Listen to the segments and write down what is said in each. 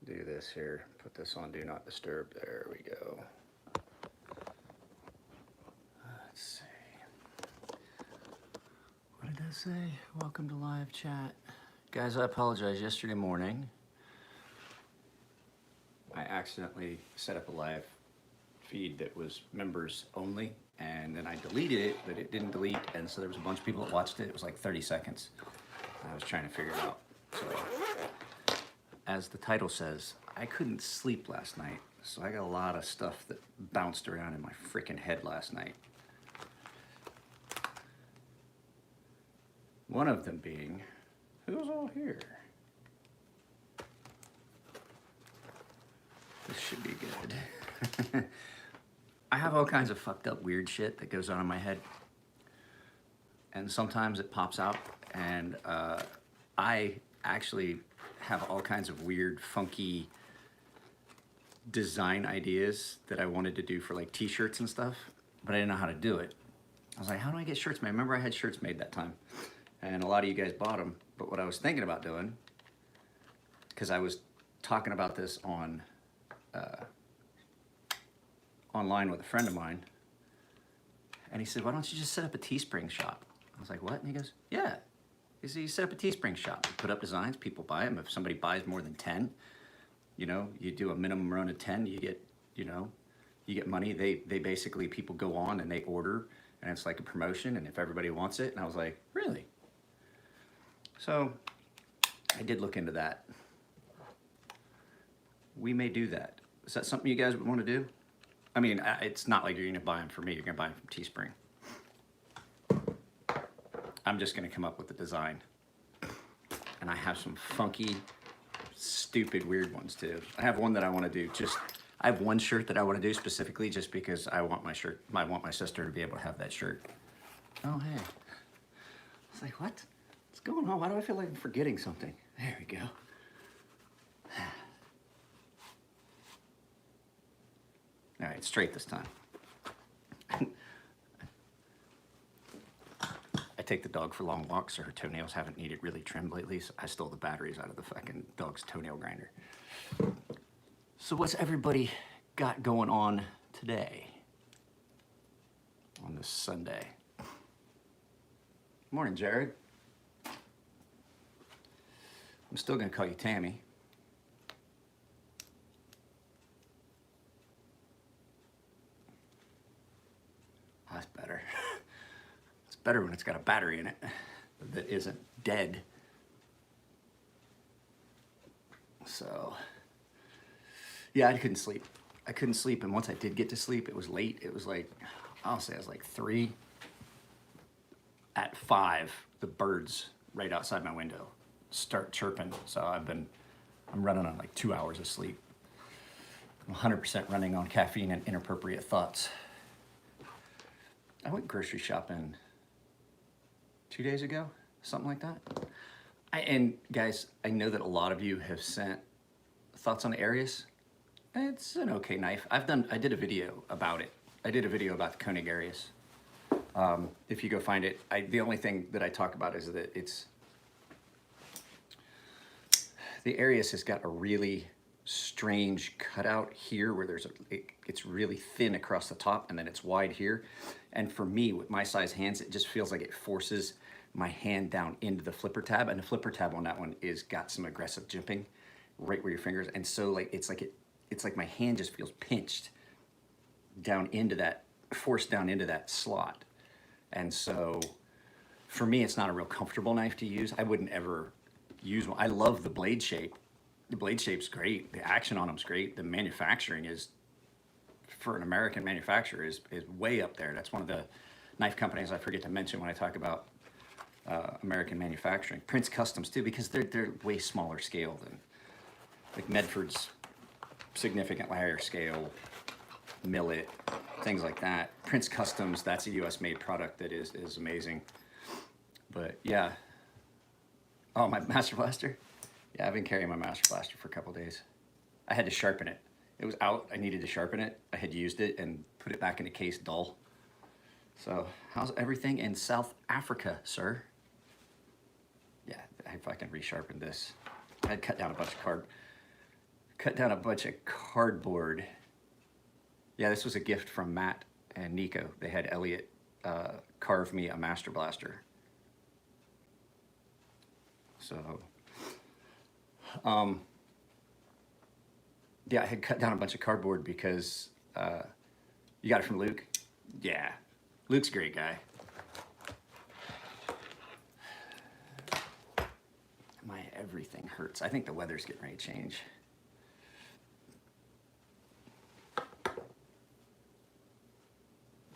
do this here. Put this on Do Not Disturb. There we go. Let's see. What did I say? Welcome to live chat. Guys, I apologize. Yesterday morning, I accidentally set up a live feed that was members only, and then I deleted it, but it didn't delete, and so there was a bunch of people that watched it. It was like 30 seconds. I was trying to figure it out. So, as the title says, I couldn't sleep last night, so I got a lot of stuff that bounced around in my freaking head last night. One of them being, who's all here? This should be good. I have all kinds of fucked up weird shit that goes on in my head. And sometimes it pops out, and I actually have all kinds of weird, funky design ideas that I wanted to do for like t-shirts and stuff, but I didn't know how to do it. I was like, how do I get shirts made? I remember I had shirts made that time, and a lot of you guys bought them, but what I was thinking about doing, because I was talking about this on online with a friend of mine, and he said, why don't you just set up a Teespring shop? I was like, what? And he goes, yeah. He said, you set up a Teespring shop, you put up designs, people buy them. If somebody buys more than 10, you know, you do a minimum run of 10, you get, you know, you get money. They basically, people go on and they order, and it's like a promotion, and if everybody wants it. And I was like, really? So I did look into that. We may do that. Is that something you guys would want to do? I mean, it's not like you're gonna buy them from me, you're gonna buy them from Teespring. I'm just gonna come up with the design. And I have some funky, stupid, weird ones too. I have one that I wanna do I have one shirt that I wanna do specifically just because I want my shirt, I want my sister to be able to have that shirt. Oh, hey. I was like, what? What's going on? Why do I feel like I'm forgetting something? There we go. All right, straight this time. I take the dog for long walks, so her toenails haven't needed really trimmed lately, so I stole the batteries out of the fucking dog's toenail grinder. So what's everybody got going on today? On this Sunday? Morning, Jared. I'm still gonna call you Tammy. That's better. It's better when it's got a battery in it that isn't dead. So, yeah, I couldn't sleep. I couldn't sleep, and once I did get to sleep, it was late. It was like, I'll say it was like 3. At 5, the birds right outside my window start chirping. So I'm running on like 2 hours of sleep. I'm 100% running on caffeine and inappropriate thoughts. I went grocery shopping 2 days ago, something like that. And guys, I know that a lot of you have sent thoughts on the Arius. It's an okay knife. I did a video about it. I did a video about the Koenig Arius. If you go find it, the only thing that I talk about is that the Arius has got a really strange cutout here where it's really thin across the top and then it's wide here. And for me, with my size hands, it just feels like it forces my hand down into the flipper tab, and the flipper tab on that one is got some aggressive jimping right where your fingers, and so like it's like my hand just feels pinched down into that, forced down into that slot. And so for me, it's not a real comfortable knife to use. I wouldn't ever use one. I love the blade shape. The blade shape's great. The action on them's great. The manufacturing is, for an American manufacturer, is way up there. That's one of the knife companies I forget to mention when I talk about American manufacturing. Prince Customs too, because they're way smaller scale than like Medford's significantly higher scale, Millet, things like that. Prince Customs, that's a US made product that is amazing. But yeah. Oh, my Master Blaster? Yeah, I've been carrying my Master Blaster for a couple days. I had to sharpen it. It was out, I needed to sharpen it. I had used it and put it back in the case dull. So, how's everything in South Africa, sir? Yeah, I fucking resharpened this. I had cut down a bunch of cut down a bunch of cardboard. Yeah, this was a gift from Matt and Nico. They had Elliot carve me a Master Blaster. So, yeah, I had cut down a bunch of cardboard because you got it from Luke. Yeah, Luke's a great guy. My everything hurts. I think the weather's getting ready to change.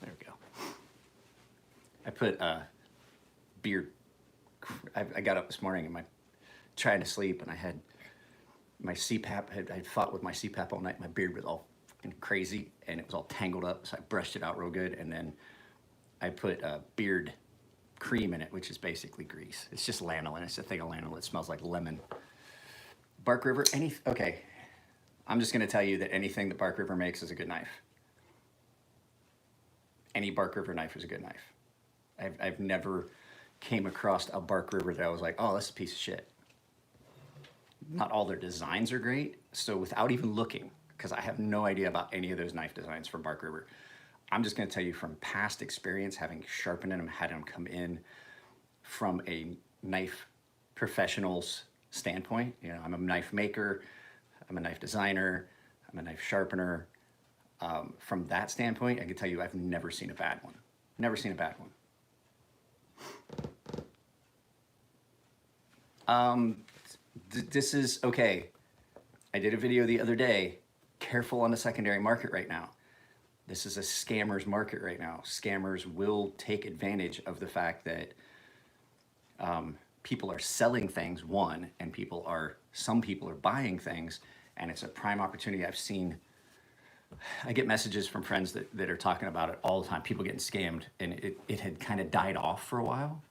There we go. I put beard. I got up this morning and trying to sleep, and I had my CPAP. I fought with my CPAP all night. My beard was all fucking crazy, and it was all tangled up. So I brushed it out real good, and then I put beard cream in it, which is basically grease. It's just lanolin. It's a thing of lanolin. It smells like lemon. Bark River. Okay. I'm just gonna tell you that anything that Bark River makes is a good knife. Any Bark River knife is a good knife. I've never came across a Bark River that I was like, oh, that's a piece of shit. Not all their designs are great. So without even looking, because I have no idea about any of those knife designs from Bark River, I'm just gonna tell you from past experience, having sharpened them, had them come in from a knife professional's standpoint. You know, I'm a knife maker, I'm a knife designer, I'm a knife sharpener. From that standpoint, I can tell you I've never seen a bad one. Never seen a bad one. This is, okay, I did a video the other day, careful on the secondary market right now. This is a scammer's market right now. Scammers will take advantage of the fact that people are selling things, one, and some people are buying things, and it's a prime opportunity. I get messages from friends that are talking about it all the time, people getting scammed, and it had kind of died off for a while.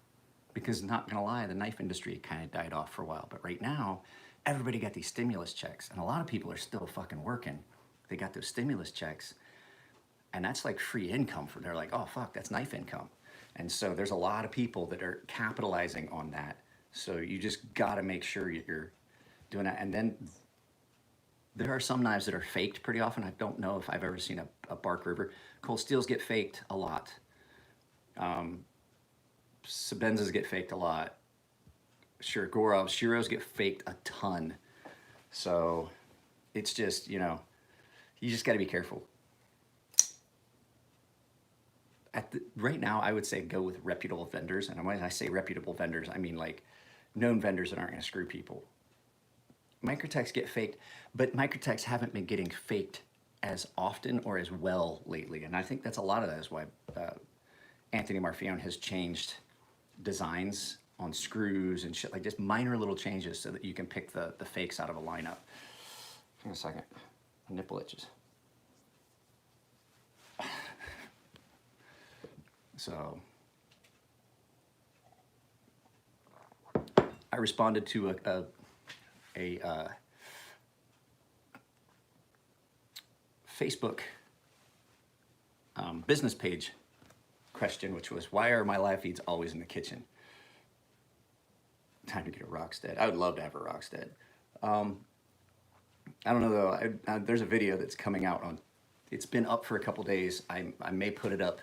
Because not gonna lie, the knife industry kind of died off for a while. But right now, everybody got these stimulus checks, and a lot of people are still fucking working. They got those stimulus checks, and that's like free income for. They're like, oh fuck, that's knife income, and so there's a lot of people that are capitalizing on that. So you just gotta make sure you're doing that. And then there are some knives that are faked pretty often. I don't know if I've ever seen a Bark River. Cold Steels get faked a lot. Sebenzas get faked a lot. Sure, Shiros get faked a ton. So it's just, you just got to be careful. Right now, I would say go with reputable vendors. And when I say reputable vendors, I mean like known vendors that aren't going to screw people. Microtechs get faked, but Microtechs haven't been getting faked as often or as well lately. And I think that's a lot of that is why Anthony Marfione has changed designs on screws and shit, like just minor little changes so that you can pick the fakes out of a lineup. Hang on a second, my nipple itches. So I responded to a Facebook business page question, which was, why are my live feeds always in the kitchen? Time to get a Rockstead. I would love to have a Rockstead. I don't know though, there's a video that's coming out on, it's been up for a couple days. I may put it up,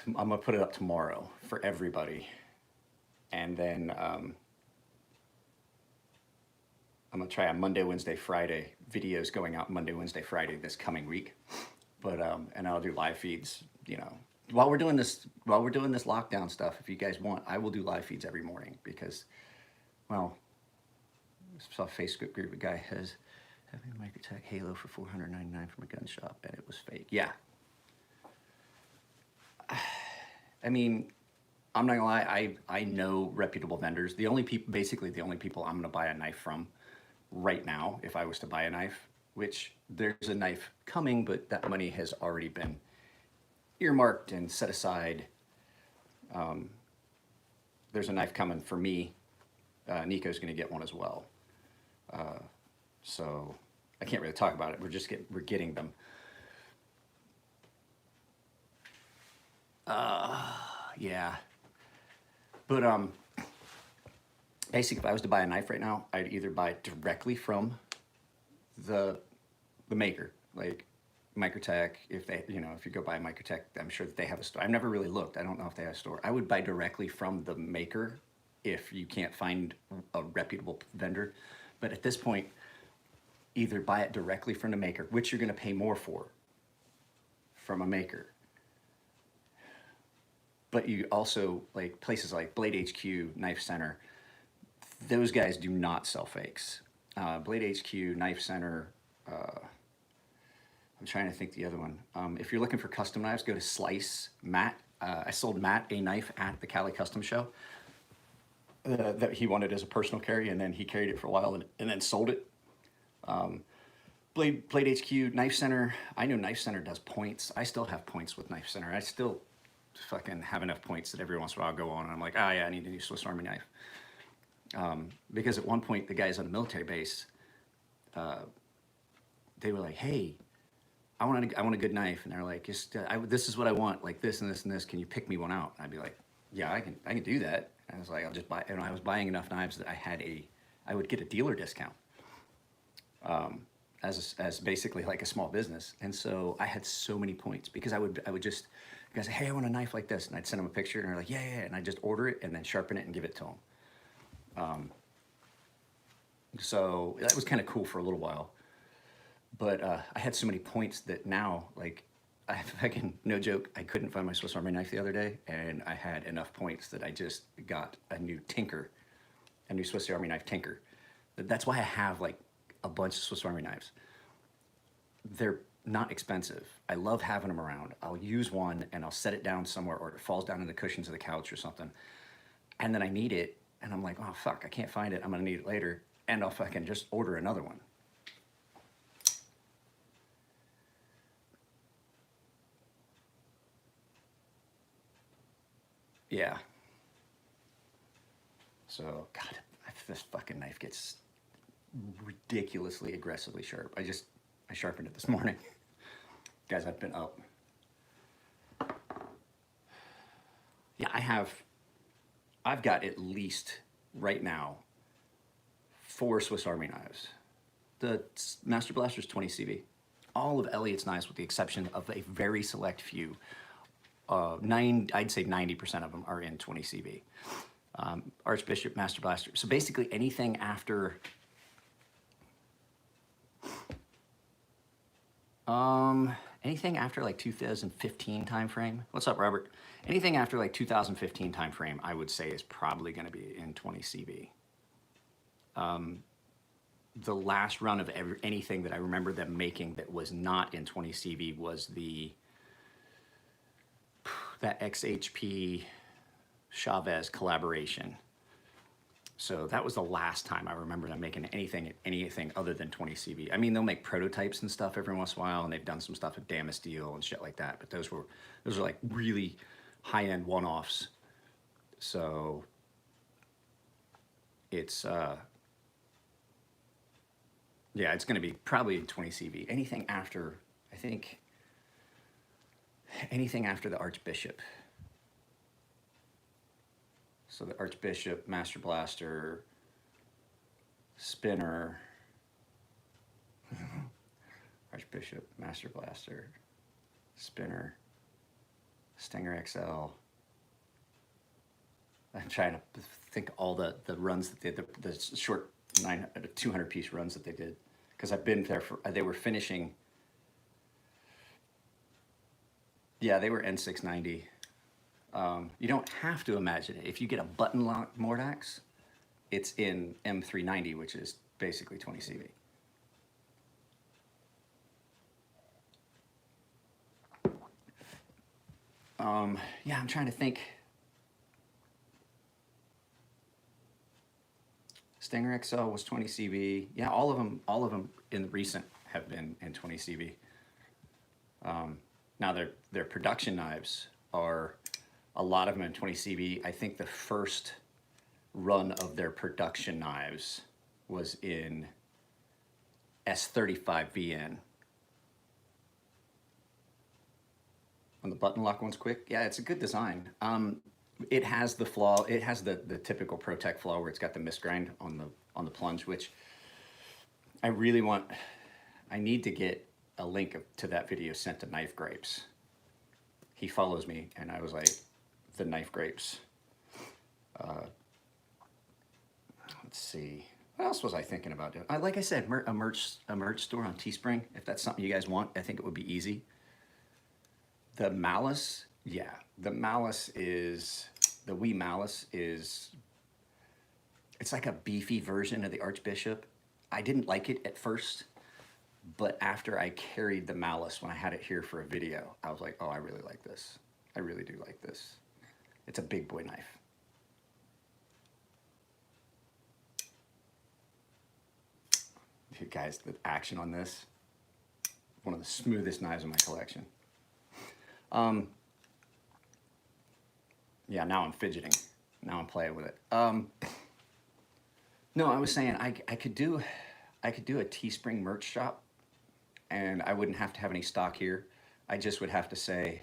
I'm gonna put it up tomorrow for everybody. And then I'm gonna try on Monday, Wednesday, Friday, videos going out Monday, Wednesday, Friday this coming week. But and I'll do live feeds, while we're doing this lockdown stuff. If you guys want, I will do live feeds every morning because, well, I saw a Facebook group, a guy has having a Microtech Halo for $499 from a gun shop, and it was fake. Yeah. I mean, I'm not gonna lie, I know reputable vendors. Basically the only people I'm gonna buy a knife from right now, if I was to buy a knife, which there's a knife coming, but that money has already been earmarked and set aside. There's a knife coming for me. Nico's gonna get one as well. So I can't really talk about it. We're getting them. Yeah. But basically, if I was to buy a knife right now, I'd either buy it directly from the maker, like Microtech. If they, you know, if you go buy Microtech, I'm sure that they have a store. I've never really looked. I don't know if they have a store. I would buy directly from the maker if you can't find a reputable vendor. But at this point, either buy it directly from the maker, which you're going to pay more for from a maker. But you also, like places like Blade HQ, Knife Center, those guys do not sell fakes. Blade HQ, Knife Center, I'm trying to think the other one. If you're looking for custom knives, go to Slice. Matt, I sold Matt a knife at the Cali Custom Show that he wanted as a personal carry, and then he carried it for a while and then sold it. Blade HQ, Knife Center. I know Knife Center does points. I still have points with Knife Center. I still fucking have enough points that every once in a while I'll go on and I'm like, oh yeah, I need a new Swiss Army knife. Because at one point the guys on the military base, they were like, hey, I want a good knife, and they're like, this is what I want, like this and this and this. Can you pick me one out? And I'd be like, yeah, I can do that. And I was like, I'll just buy. And I was buying enough knives that I would get a dealer discount, as basically like a small business. And so I had so many points because I would just, guys say, hey, I want a knife like this, and I'd send them a picture, and they're like, yeah, and I'd just order it and then sharpen it and give it to them. So that was kind of cool for a little while. But I had so many points that now, like, I fucking, no joke, I couldn't find my Swiss Army knife the other day, and I had enough points that I just got a new Swiss Army knife Tinker. That's why I have like a bunch of Swiss Army knives. They're not expensive. I love having them around. I'll use one and I'll set it down somewhere, or it falls down in the cushions of the couch or something. And then I need it, and I'm like, oh fuck, I can't find it. I'm gonna need it later. And I'll fucking just order another one. Yeah. So, God, this fucking knife gets ridiculously aggressively sharp. I sharpened it this morning. Guys, I've been up. Yeah, I've got at least right now 4 Swiss Army knives. The Master Blaster's 20 CV. All of Elliot's knives, with the exception of a very select few, I'd say 90% of them are in 20 CV. Archbishop, Master Blaster. So basically anything after, like 2015 timeframe. What's up, Robert? Anything after like 2015 timeframe, I would say is probably going to be in 20 CV. The last run of anything that I remember them making that was not in 20 CV was that XHP Chavez collaboration. So that was the last time I remember them making anything other than 20 CV. I mean, they'll make prototypes and stuff every once in a while, and they've done some stuff at Damasteel and shit like that. But those are like really high-end one-offs. So it's yeah, it's going to be probably 20 CV. Anything after, I think, anything after the Archbishop. So the Archbishop, Master Blaster, Spinner, Archbishop, Master Blaster, Spinner, Stinger XL. I'm trying to think all the runs that they did, the short 200 piece runs that they did, because I've been there they were finishing. Yeah, they were N690. You don't have to imagine it. If you get a button lock Mordax, it's in M390, which is basically 20 CV. Yeah, I'm trying to think. Stinger XL was 20 CV. Yeah, all of them in the recent have been in 20 CV. Now their production knives are, a lot of them in 20 CV. I think the first run of their production knives was in S35VN. When the button lock one's quick, yeah, it's a good design. It has the flaw. It has the typical ProTech flaw where it's got the misgrind on the plunge, which I really want. I need to get a link to that video sent to Knife Grapes. He follows me, and I was like, the Knife Grapes. Let's see. What else was I thinking about doing? Like I said, a merch store on Teespring. If that's something you guys want, I think it would be easy. The Malice, yeah, the Wee Malice is. It's like a beefy version of the Archbishop. I didn't like it at first, but after I carried the Malice when I had it here for a video, I was like, oh, I really like this. I really do like this. It's a big boy knife. Dude, guys, the action on this, one of the smoothest knives in my collection. Yeah, now I'm fidgeting. Now I'm playing with it. No, I was saying I could do a Teespring merch shop, and I wouldn't have to have any stock here. I just would have to say,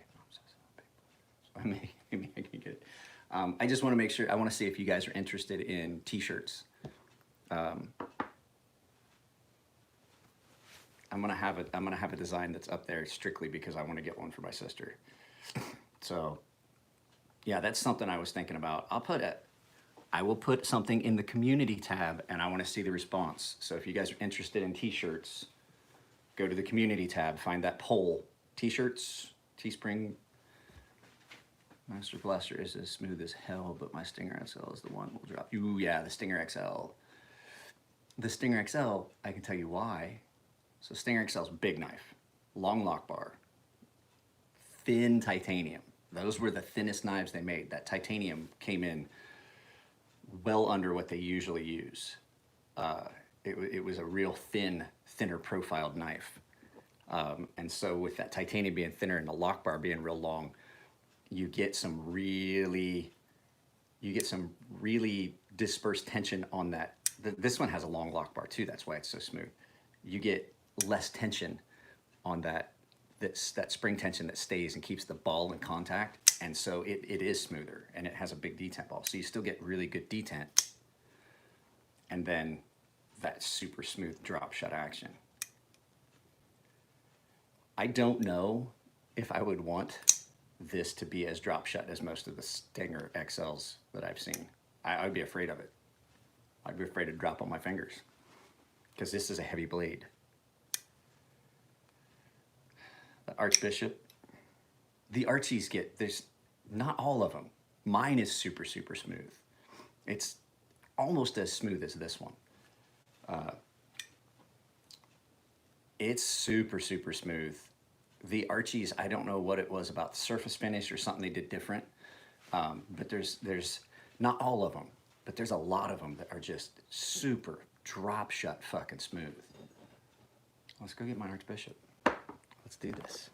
maybe I can get it. I just want to make sure. I want to see if you guys are interested in T-shirts. I'm gonna have a design that's up there strictly because I want to get one for my sister. So, yeah, that's something I was thinking about. I will put something in the community tab, and I want to see the response. So if you guys are interested in T-shirts, go to the community tab, find that poll. T-shirts, Teespring. Master Blaster is as smooth as hell, but my Stinger XL is the one we'll drop. Ooh, yeah, the Stinger XL. The Stinger XL, I can tell you why. So Stinger XL is a big knife, long lock bar, thin titanium. Those were the thinnest knives they made. That titanium came in well under what they usually use. It was a real thinner profiled knife. And so with that titanium being thinner and the lock bar being real long, you get some really dispersed tension on that. This one has a long lock bar too, that's why it's so smooth. You get less tension on that spring tension that stays and keeps the ball in contact, and so it is smoother, and it has a big detent ball, so you still get really good detent, and then that super smooth drop shot action. I don't know if I would want this to be as drop shot as most of the Stinger XLs that I've seen. I'd be afraid of it. I'd be afraid to drop on my fingers because this is a heavy blade. The Archbishop, the Archies there's not all of them. Mine is super smooth. It's almost as smooth as this one. It's super smooth. The Archies, I don't know what it was about the surface finish or something they did different, but there's not all of them, but there's a lot of them that are just super drop shot fucking smooth. Let's go get my Archbishop. Let's do this.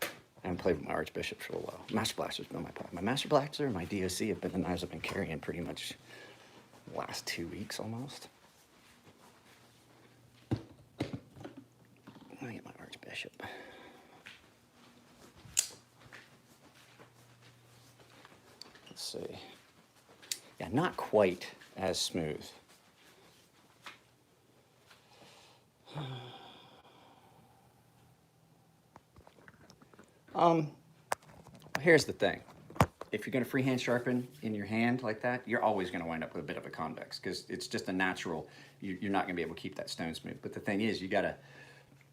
I haven't played with my Archbishop for a while. Master Blaster's been my Master Blaster and my DOC have been the knives I've been carrying pretty much the last 2 weeks almost. Let me get my Archbishop. Let's see. Yeah, not quite as smooth. Here's the thing. If you're going to freehand sharpen in your hand like that, you're always going to wind up with a bit of a convex because it's just a natural, you're not going to be able to keep that stone smooth. But the thing is, you got to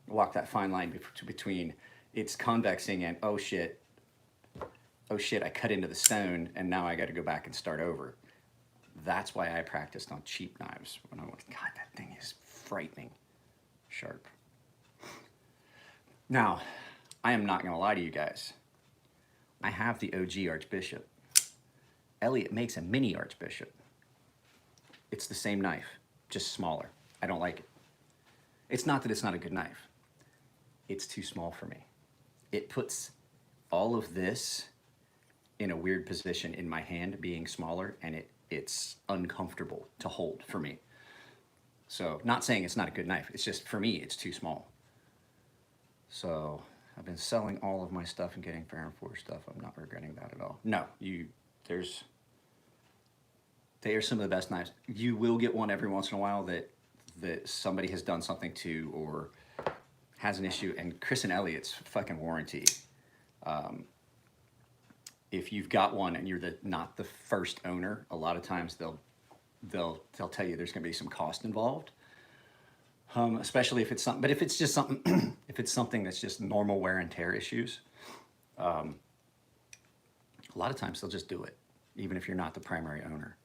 walk that fine line between it's convexing and, oh shit, I cut into the stone and now I got to go back and start over. That's why I practiced on cheap knives. When I went, God, that thing is frightening sharp. Now, I am not going to lie to you guys. I have the OG Archbishop. Elliot makes a mini Archbishop. It's the same knife, just smaller. I don't like it. It's not that it's not a good knife. It's too small for me. It puts all of this in a weird position in my hand being smaller, and it's uncomfortable to hold for me. So, not saying it's not a good knife. It's just, for me, it's too small. So, I've been selling all of my stuff and getting Fair and Force stuff. I'm not regretting that at all. No, There's they are some of the best knives. You will get one every once in a while that somebody has done something to or has an issue. And Chris and Elliott's fucking warranty. If you've got one and you're not the first owner, a lot of times they'll tell you there's going to be some cost involved. Especially if it's something, but if it's just something, if it's something that's just normal wear and tear issues, a lot of times they'll just do it, even if you're not the primary owner.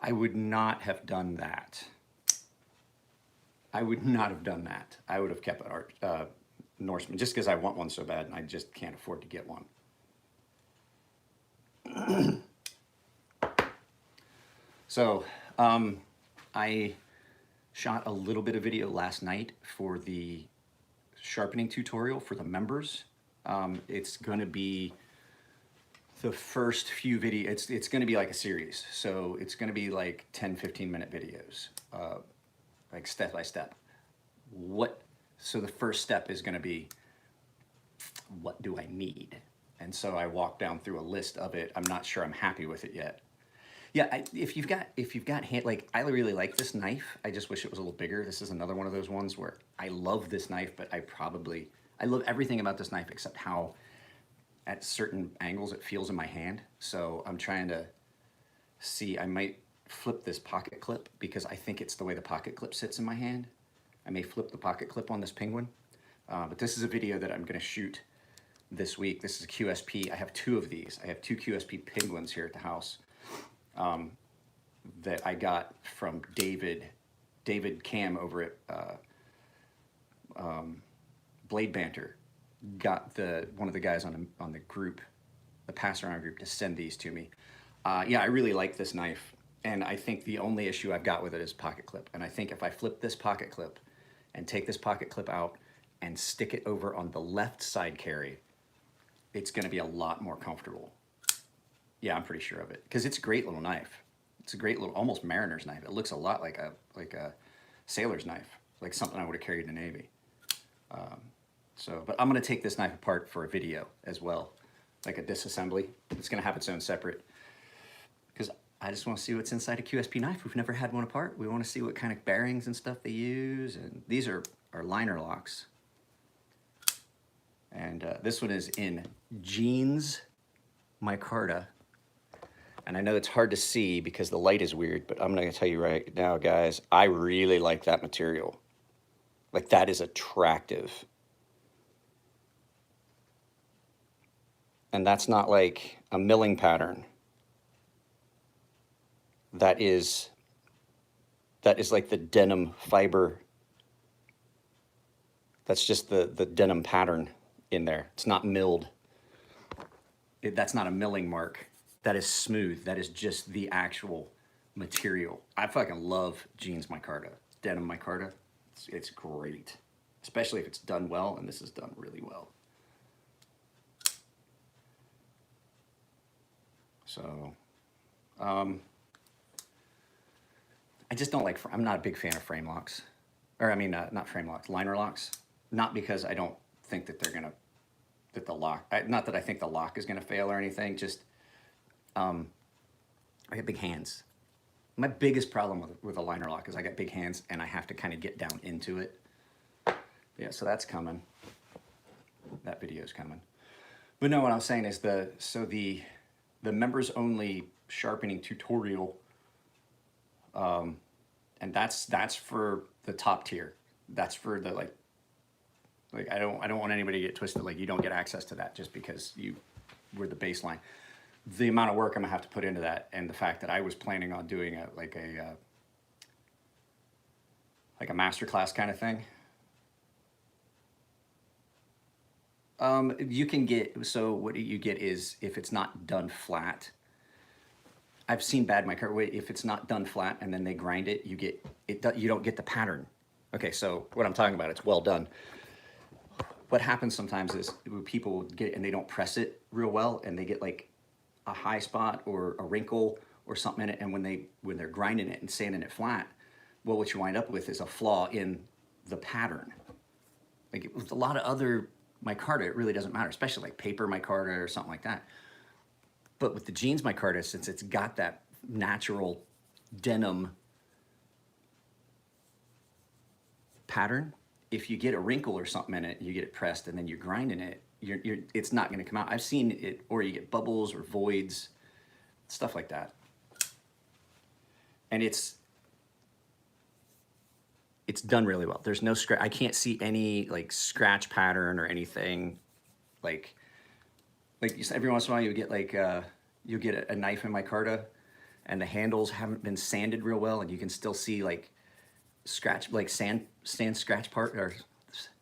I would not have done that. I would not have done that. I would have kept an Norseman just because I want one so bad and I just can't afford to get one. So I shot a little bit of video last night for the sharpening tutorial for the members. It's going to be the first few videos. It's going to be like a series. So it's going to be like 10, 15-minute videos, like step by step. So the first step is going to be, what do I need? And so I walked down through a list of it. I'm not sure I'm happy with it yet. Yeah, if you've got hand, like, I really like this knife. I just wish it was a little bigger. This is another one of those ones where I love this knife, but I love everything about this knife except how at certain angles it feels in my hand. So I'm trying to see, I might flip this pocket clip because I think it's the way the pocket clip sits in my hand. I may flip the pocket clip on this Penguin. But this is a video that I'm gonna shoot this week. This is a QSP. I have two of these. I have two QSP Penguins here at the house. That I got from David Cam over at Blade Banter. Got one of the guys on the group, the pass around group, to send these to me. Yeah, I really like this knife, and I think the only issue I've got with it is pocket clip. And I think if I flip this pocket clip and take this pocket clip out and stick it over on the left side carry, it's going to be a lot more comfortable. Yeah, I'm pretty sure of it, because it's a great little knife. It's a great little, almost mariner's knife. It looks a lot like a sailor's knife, like something I would have carried in the Navy. But I'm going to take this knife apart for a video as well, like a disassembly. It's going to have its own separate, because I just want to see what's inside a QSP knife. We've never had one apart. We want to see what kind of bearings and stuff they use. And these are liner locks. And this one is in jeans micarta. And I know it's hard to see because the light is weird, but I'm going to tell you right now, guys, I really like that material. Like, that is attractive. And that's not like a milling pattern. That is like the denim fiber. That's just the denim pattern in there. It's not milled. That's not a milling mark. That is smooth. That is just the actual material. I fucking love jeans micarta, denim micarta. It's great, especially if it's done well, and this is done really well. So, I just don't like, I'm not a big fan of frame locks. Or I mean, not frame locks, liner locks. Not because I don't think that that the lock, not that I think the lock is gonna fail or anything, just, I got big hands. My biggest problem with a liner lock is I got big hands and I have to kind of get down into it. Yeah, so that's coming. That video's coming. But no, what I'm saying is the members only sharpening tutorial, and that's for the top tier. That's for the like I don't want anybody to get twisted. Like, you don't get access to that just because you were the baseline. The amount of work I'm gonna have to put into that, and the fact that I was planning on doing like a masterclass kind of thing. You can get, so what you get is, if it's not done flat, I've seen bad micarta, if it's not done flat and then they grind it, you don't get the pattern. Okay, so what I'm talking about, it's well done. What happens sometimes is people get it and they don't press it real well, and they get like a high spot or a wrinkle or something in it, and when they're grinding it and sanding it flat, well, what you wind up with is a flaw in the pattern. Like, with a lot of other micarta, it really doesn't matter, especially like paper micarta or something like that. But with the jeans micarta, since it's got that natural denim pattern, if you get a wrinkle or something in it, you get it pressed and then you're grinding it, it's not going to come out. I've seen it, or you get bubbles or voids, stuff like that. And it's done really well. There's no scratch. I can't see any like scratch pattern or anything. Like every once in a while you get like you get a knife in micarta and the handles haven't been sanded real well, and you can still see like scratch, like sand scratch part or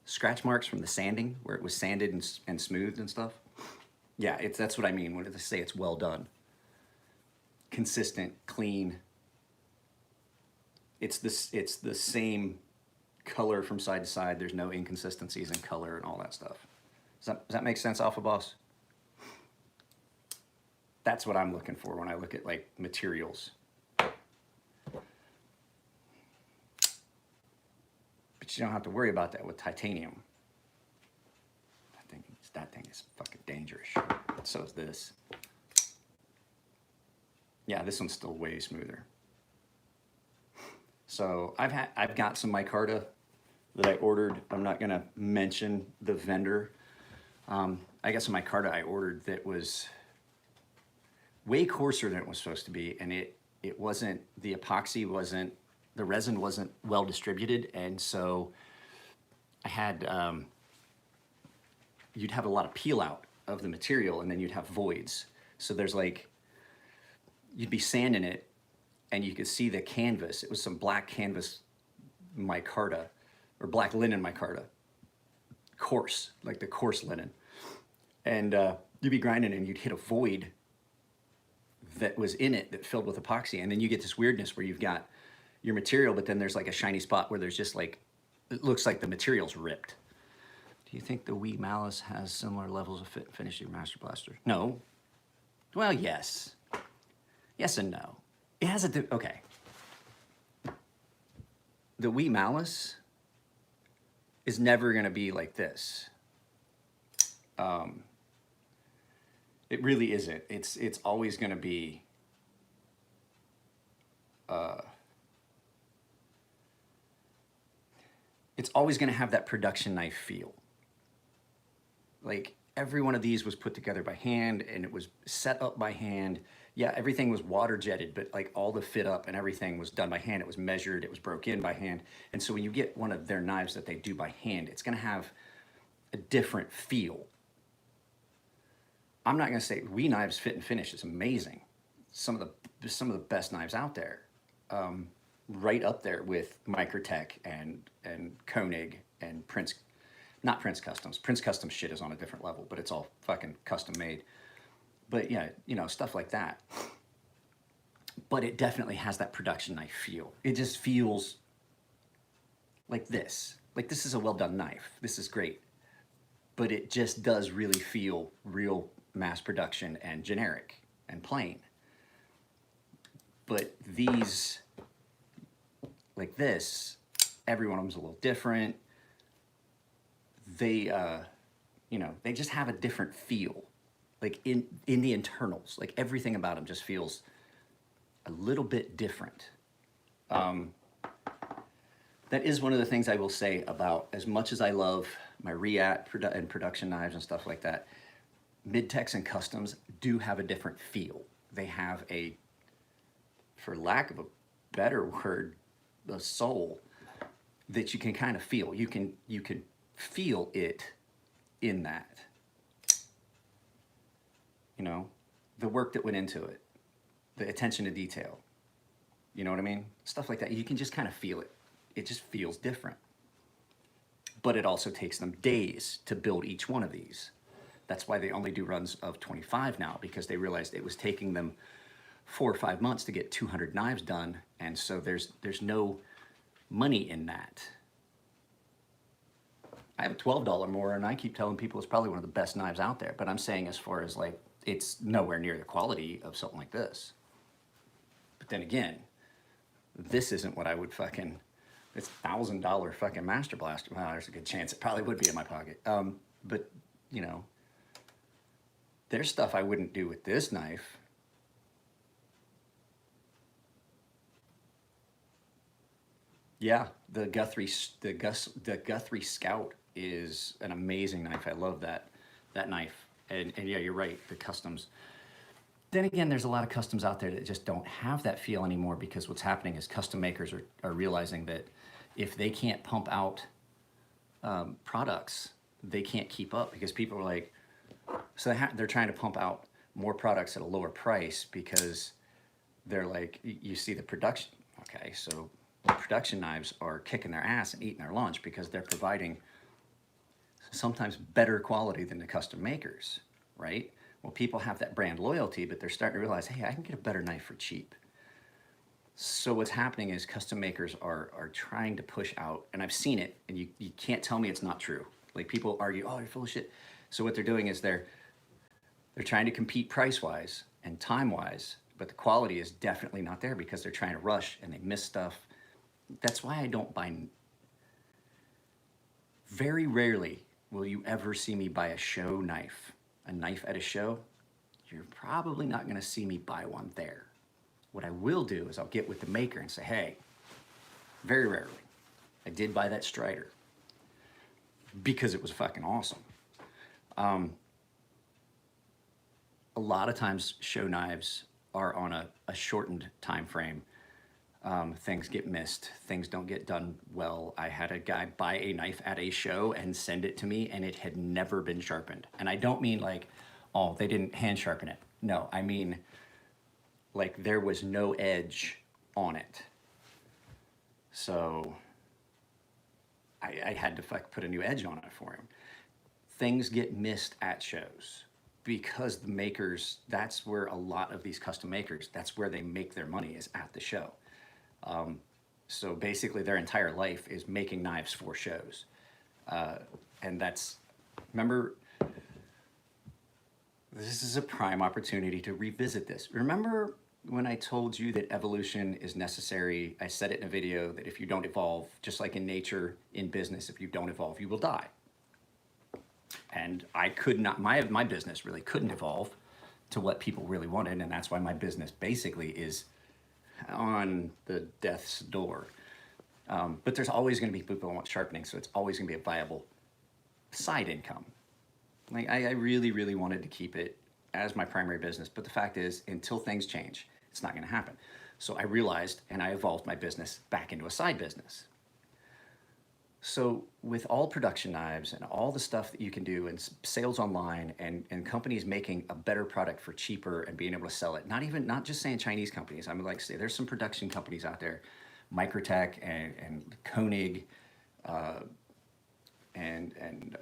scratch marks from the sanding where it was sanded and smoothed and stuff. Yeah, that's what I mean when they say it's well done. Consistent, clean. It's the same color from side to side. There's no inconsistencies in color and all that stuff. Does that make sense, Alpha Boss? That's what I'm looking for when I look at like materials. But you don't have to worry about that with titanium. That thing is fucking dangerous. So is this. Yeah, this one's still way smoother. So I've got some micarta that I ordered. I'm not gonna mention the vendor. I got some micarta I ordered that was way coarser than it was supposed to be, and it wasn't, the epoxy wasn't, the resin wasn't well distributed, and so I had, you'd have a lot of peel out of the material, and then you'd have voids. So there's like, you'd be sanding it, and you could see the canvas. It was some black canvas micarta, or black linen micarta, coarse, like the coarse linen. And you'd be grinding and you'd hit a void that was in it that filled with epoxy. And then you get this weirdness where you've got your material, but then there's like a shiny spot where there's just like, it looks like the material's ripped. Do you think the Wee Malice has similar levels of fit and finish to your Master Blaster? No. Well, yes. Yes and no. It has a, okay. The Wee Malice is never gonna be like this. It really isn't. It's always gonna be, it's always gonna have that production knife feel. Like every one of these was put together by hand and it was set up by hand. Yeah, everything was water jetted, but like all the fit up and everything was done by hand. It was measured, it was broke in by hand. And so when you get one of their knives that they do by hand, it's gonna have a different feel. I'm not gonna say Wee Knives fit and finish is amazing. Some of the best knives out there. Right up there with Microtech and Koenig and Prince, not Prince Customs. Prince Customs shit is on a different level, but it's all fucking custom made. But yeah, you know, stuff like that. But it definitely has that production knife feel. It just feels like this. Like this is a well done knife. This is great. But it just does really feel real mass production and generic and plain. But these, like this, every one of them's a little different. They, you know, they just have a different feel. Like in the internals, like everything about them just feels a little bit different. That is one of the things I will say about, as much as I love my Reate and production knives and stuff like that, Midtex and Customs do have a different feel. They have a, for lack of a better word, the soul that you can kind of feel. You can feel it in that. You know, the work that went into it, the attention to detail. You know what I mean? Stuff like that. You can just kind of feel it. It just feels different. But it also takes them days to build each one of these. That's why they only do runs of 25 now, because they realized it was taking them 4 or 5 months to get 200 knives done. And so there's no money in that. I have a $12 Mora, and I keep telling people it's probably one of the best knives out there. But I'm saying as far as like, it's nowhere near the quality of something like this. But then again, this isn't what I would fucking, it's $1,000 fucking Master Blaster. Well, there's a good chance it probably would be in my pocket. But, you know, There's stuff I wouldn't do with this knife. Yeah, the Guthrie Scout is an amazing knife. I love that knife. And yeah, you're right. The customs. Then again, there's a lot of customs out there that just don't have that feel anymore because what's happening is custom makers are realizing that if they can't pump out products, they can't keep up because people are like, so they're trying to pump out more products at a lower price because they're like, you see the production. Okay, so production knives are kicking their ass and eating their lunch because they're providing sometimes better quality than the custom makers, right? Well, people have that brand loyalty, but they're starting to realize, hey, I can get a better knife for cheap. So what's happening is custom makers are trying to push out, and I've seen it, and you can't tell me it's not true. Like people argue, oh, you're full of shit. So what they're doing is they're trying to compete price-wise and time-wise, but the quality is definitely not there because they're trying to rush and they miss stuff. That's why I don't buy. Very rarely will you ever see me buy a show knife. A knife at a show, you're probably not going to see me buy one there. What I will do is I'll get with the maker and say, hey, very rarely, I did buy that Strider because it was fucking awesome. A lot of times show knives are on a shortened time frame. Things get missed, things don't get done well. I had a guy buy a knife at a show and send it to me and it had never been sharpened. And I don't mean like, oh, they didn't hand sharpen it. No, I mean like there was no edge on it. So I had to put a new edge on it for him. Things get missed at shows because the makers, that's where a lot of these custom makers, that's where they make their money is at the show. So basically their entire life is making knives for shows. And that's, remember, this is a prime opportunity to revisit this. Remember when I told you that evolution is necessary? I said it in a video that if you don't evolve, just like in nature, in business, if you don't evolve, you will die. And I could not, my business really couldn't evolve to what people really wanted. And that's why my business basically is on the death's door. But there's always going to be people who want sharpening, so it's always going to be a viable side income. Like I really, really wanted to keep it as my primary business, but the fact is, until things change, it's not going to happen. So I realized, and I evolved my business back into a side business. So with all production knives and all the stuff that you can do and sales online and companies making a better product for cheaper and being able to sell it, not just saying Chinese companies, I would like to say there's some production companies out there, Microtech and Koenig and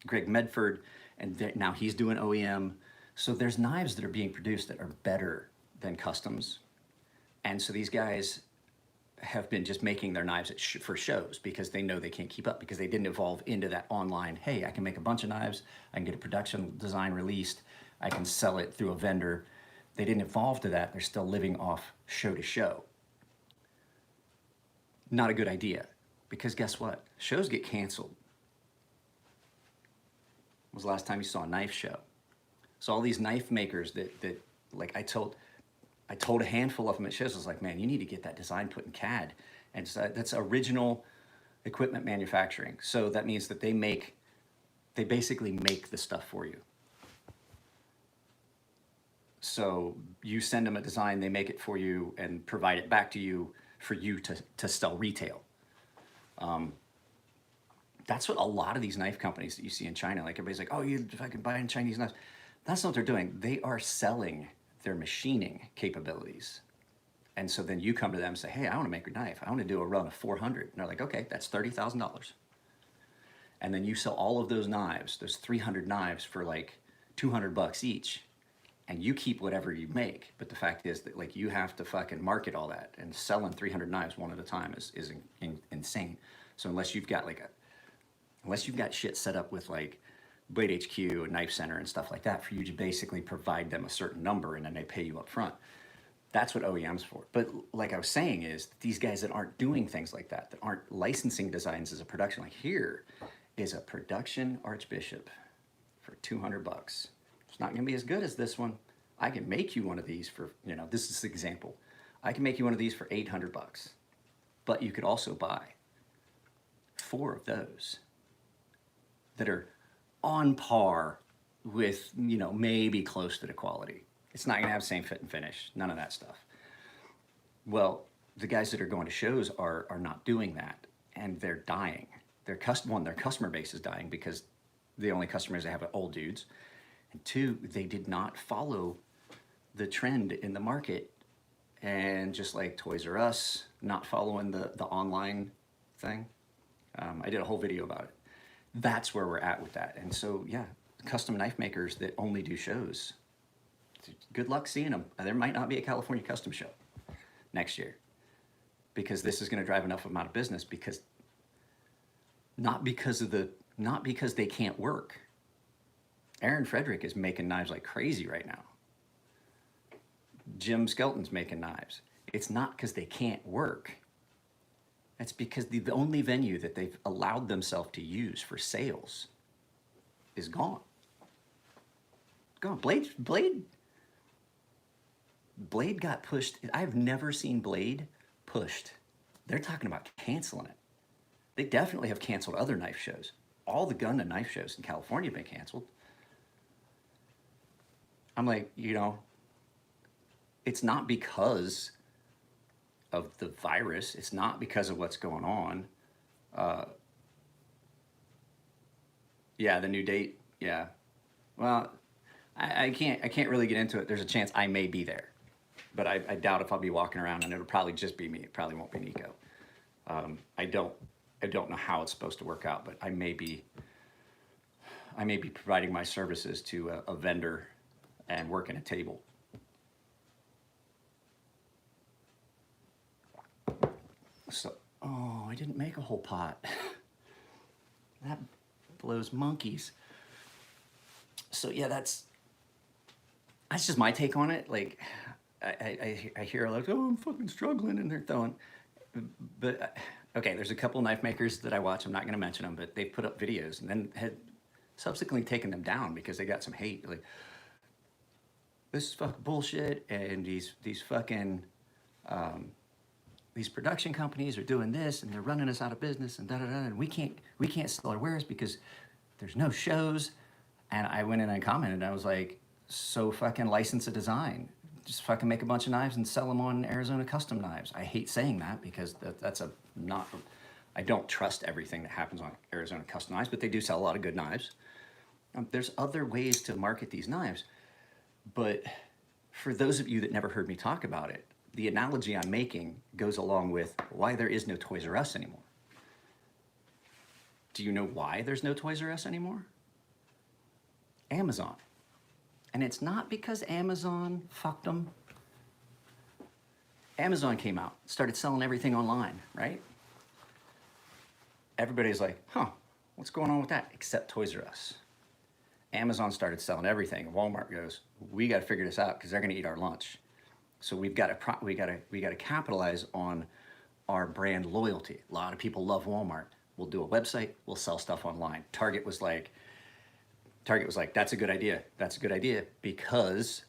Greg Medford, and now he's doing OEM. So there's knives that are being produced that are better than customs. And so these guys have been just making their knives for shows because they know they can't keep up because they didn't evolve into that online, hey, I can make a bunch of knives, I can get a production design released, I can sell it through a vendor. They didn't evolve to that. They're still living off show to show. Not a good idea because guess what? Shows get canceled. When was the last time you saw a knife show? So all these knife makers that like I told a handful of them at shows, I was like, man, you need to get that design put in CAD. And so that's original equipment manufacturing. So that means that they basically make the stuff for you. So you send them a design, they make it for you and provide it back to you for you to sell retail. That's what a lot of these knife companies that you see in China, like everybody's like, oh, if I can buy in Chinese knives. That's not what they're doing. They are selling their machining capabilities. And so then you come to them and say, hey, I want to make a knife. I want to do a run of 400. And they're like, okay, that's $30,000. And then you sell all of those knives, those 300 knives for like $200 each. And you keep whatever you make. But the fact is that like you have to fucking market all that, and selling 300 knives one at a time is insane. So unless you've got shit set up with like Blade HQ and Knife Center and stuff like that for you to basically provide them a certain number and then they pay you up front. That's what OEM's for. But like I was saying is these guys that aren't doing things like that aren't licensing designs as a production, like here is a production Archbishop for $200. It's not gonna be as good as this one. I can make you one of these for, you know, this is the example. I can make you one of these for $800, but you could also buy 4 of those that are on par with, you know, maybe close to the quality. It's not gonna have the same fit and finish, none of that stuff. Well, the guys that are going to shows are not doing that, and they're dying. Their customer base is dying because the only customers they have are old dudes. And 2, they did not follow the trend in the market. And just like Toys R Us not following the online thing, I did a whole video about it. That's where we're at with that. And so, yeah, custom knife makers that only do shows, good luck seeing them. There might not be a California custom show next year, because this is going to drive enough of them out of business, because not because they can't work. Aaron Frederick is making knives like crazy right now. Jim Skelton's making knives. It's not because they can't work. It's because the only venue that they've allowed themselves to use for sales is gone. Gone. Blade got pushed. I've never seen Blade pushed. They're talking about canceling it. They definitely have canceled other knife shows. All the gun and knife shows in California have been canceled. I'm like, you know, it's not because of the virus. It's not because of what's going on. Yeah, the new date. Yeah. Well, I can't really get into it. There's a chance I may be there, but I doubt if I'll be walking around, and it'll probably just be me. It probably won't be Nico. I don't know how it's supposed to work out, but I may be providing my services to a vendor and working a table. So, oh, I didn't make a whole pot. That blows monkeys. So yeah, that's just my take on it. Like, I hear a lot of, oh, I'm fucking struggling, and they're throwing, but okay, there's a couple knife makers that I watch. I'm not gonna mention them, but they put up videos and then had subsequently taken them down because they got some hate. Like, this is fucking bullshit, and these fucking these production companies are doing this, and they're running us out of business, and and we can't sell our wares because there's no shows. And I went in and commented, and I was like, so fucking license a design. Just fucking make a bunch of knives and sell them on Arizona Custom Knives. I hate saying that because I don't trust everything that happens on Arizona Custom Knives, but they do sell a lot of good knives. There's other ways to market these knives. But for those of you that never heard me talk about it, the analogy I'm making goes along with why there is no Toys R Us anymore. Do you know why there's no Toys R Us anymore? Amazon. And it's not because Amazon fucked them. Amazon came out, started selling everything online, right? Everybody's like, huh, what's going on with that? Except Toys R Us. Amazon started selling everything. Walmart goes, we got to figure this out because they're going to eat our lunch. So we got to capitalize on our brand loyalty. A lot of people love Walmart. We'll do a website. We'll sell stuff online. Target was like, that's a good idea. That's a good idea, because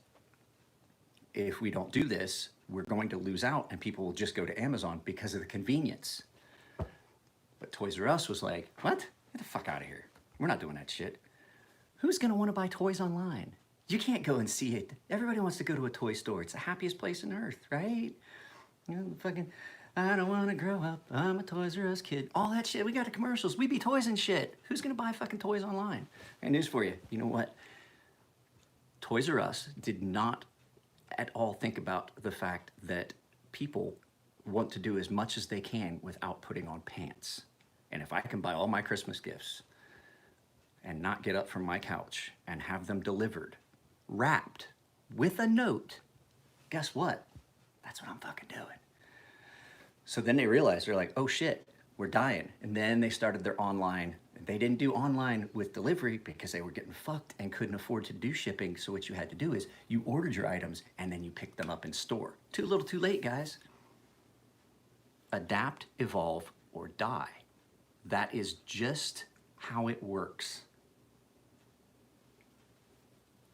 if we don't do this, we're going to lose out, and people will just go to Amazon because of the convenience. But Toys R Us was like, what? Get the fuck out of here. We're not doing that shit. Who's gonna want to buy toys online? You can't go and see it. Everybody wants to go to a toy store. It's the happiest place on earth, right? You know, fucking, I don't want to grow up. I'm a Toys R Us kid. All that shit. We got the commercials. We be toys and shit. Who's gonna buy fucking toys online? And news for you. You know what? Toys R Us did not at all think about the fact that people want to do as much as they can without putting on pants. And if I can buy all my Christmas gifts and not get up from my couch and have them delivered, wrapped with a note, guess what? That's what I'm fucking doing. So then they realized, they're like, oh shit, we're dying. And then they started their online. They didn't do online with delivery because they were getting fucked and couldn't afford to do shipping. So what you had to do is you ordered your items and then you picked them up in store. Too little too late, guys. Adapt, evolve, or die. That is just how it works.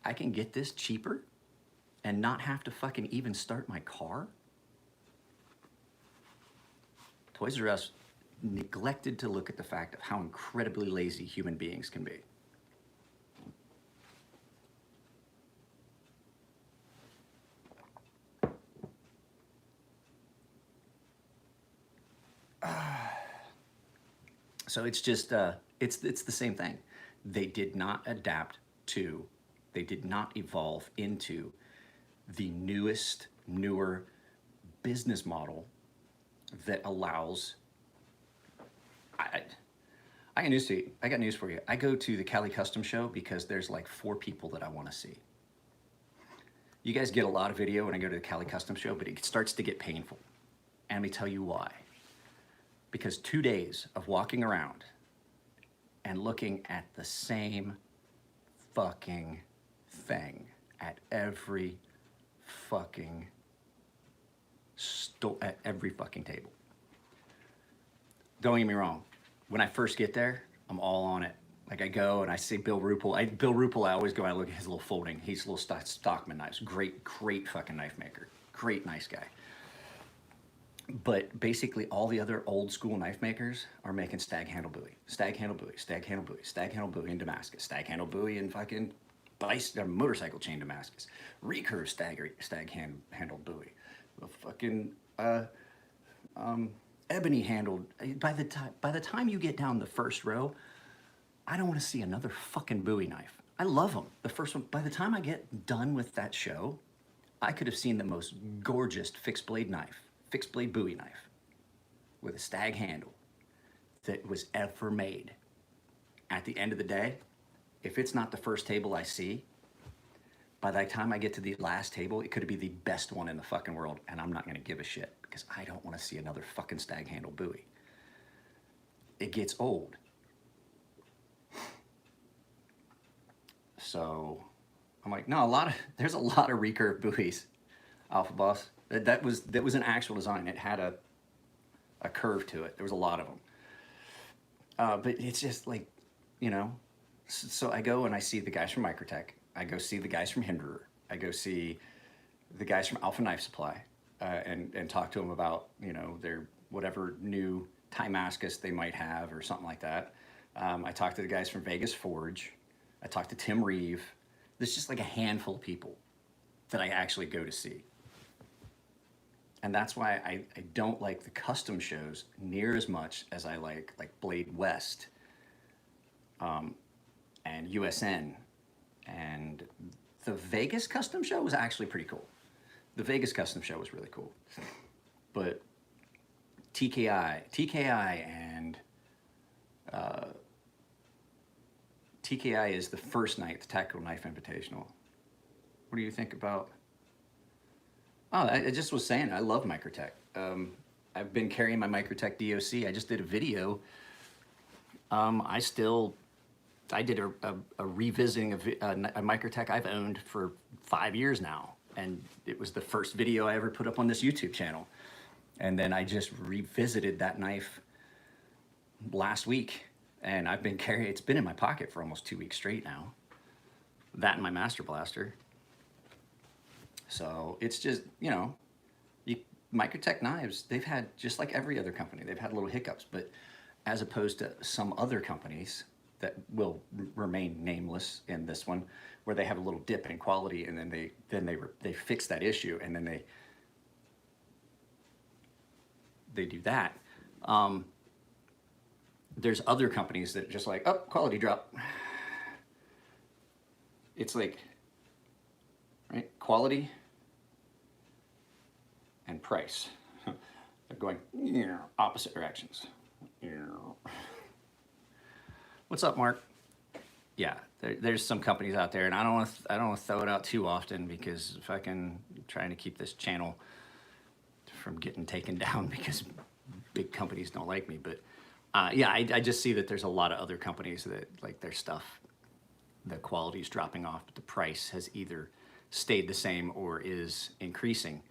I can get this cheaper and not have to fucking even start my car. Toys R Us neglected to look at the fact of how incredibly lazy human beings can be. So it's just, it's the same thing. They did not adapt to, they did not evolve into the newest, newer business model that allows, I got news to you. I got news for you. I go to the Cali Custom Show because there's like 4 people that I want to see. You guys get a lot of video when I go to the Cali Custom Show, but it starts to get painful. And let me tell you why. Because 2 days of walking around and looking at the same fucking thing at every fucking at every fucking table. Don't get me wrong. When I first get there, I'm all on it. Like I go and I see Bill Ruppel. Bill Ruppel, I always go and I look at his little folding. He's little Stockman knives. Great fucking knife maker. Great, nice guy. But basically all the other old school knife makers are making stag handle buoy, stag handle buoy, stag handle buoy, stag handle buoy in Damascus, stag handle buoy in fucking motorcycle chain Damascus, recurve stag handle buoy, a fucking ebony handled. By the time you get down the first row, I don't want to see another fucking buoy knife. I love them. The first one. By the time I get done with that show, I could have seen the most gorgeous fixed blade buoy knife with a stag handle that was ever made. At the end of the day, if it's not the first table I see, by the time I get to the last table, it could be the best one in the fucking world, and I'm not gonna give a shit because I don't wanna see another fucking stag handle buoy. It gets old. So I'm like, no, there's a lot of recurve buoys, Alpha Boss. That was an actual design. It had a curve to it. There was a lot of them. But it's just like, you know, so I go and I see the guys from Microtech. I go see the guys from Hinderer. I go see the guys from Alpha Knife Supply and talk to them about, you know, their whatever new Damascus they might have or something like that. I talked to the guys from Vegas Forge. I talked to Tim Reeve. There's just like a handful of people that I actually go to see. And that's why I don't like the custom shows near as much as I like Blade West and USN. And the Vegas custom show was actually pretty cool. The Vegas custom show was really cool. But TKI and TKI is the first night, the Tactical Knife Invitational. What do you think about? Oh, I just was saying, I love Microtech. I've been carrying my Microtech DOC. I just did a video. I did a revisiting of a Microtech I've owned for 5 years now. And it was the first video I ever put up on this YouTube channel. And then I just revisited that knife last week. And I've been carrying, it's been in my pocket for almost 2 weeks straight now. That and my Master Blaster. So it's just, you know, Microtech knives, they've had, just like every other company, they've had little hiccups, but as opposed to some other companies that will remain nameless in this one, where they have a little dip in quality and then they fix that issue and then they do that. There's other companies that just like, oh, quality drop. It's like, right, quality and price. They're going opposite directions. What's up, Mark? Yeah, there's some companies out there, and I don't want to throw it out too often because fucking trying to keep this channel from getting taken down because big companies don't like me. But yeah, I just see that there's a lot of other companies that like their stuff, the quality is dropping off, but the price has either stayed the same or is increasing.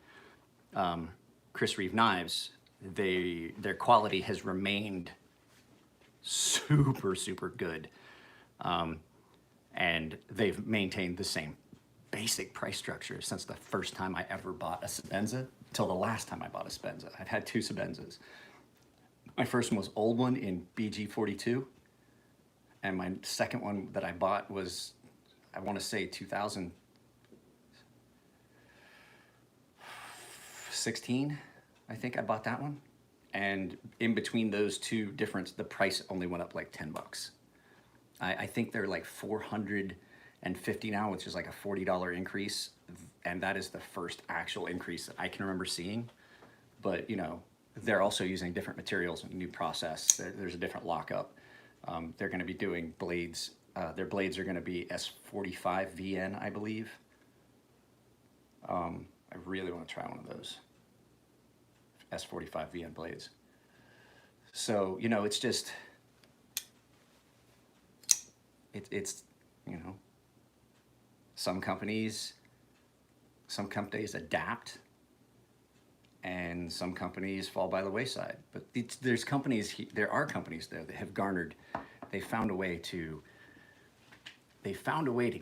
Chris Reeve Knives, their quality has remained super good, and they've maintained the same basic price structure since the first time I ever bought a Sebenza till the last time I bought a Sebenza. I've had 2 Sebenzas. My first one was old one in BG42. And my second one that I bought was, I want to say 2016. I think I bought that one. And in between those 2 difference, the price only went up like $10. I think they're like $450 now, which is like a $40 increase. And that is the first actual increase that I can remember seeing. But, you know, they're also using different materials and new process. There's a different lockup. They're going to be doing blades. Their blades are going to be S45 VN, I believe. I really want to try one of those S45 VN blades. So, you know, it's just, it's, you know, some companies adapt and some companies fall by the wayside. But there are companies there that have garnered, they found a way to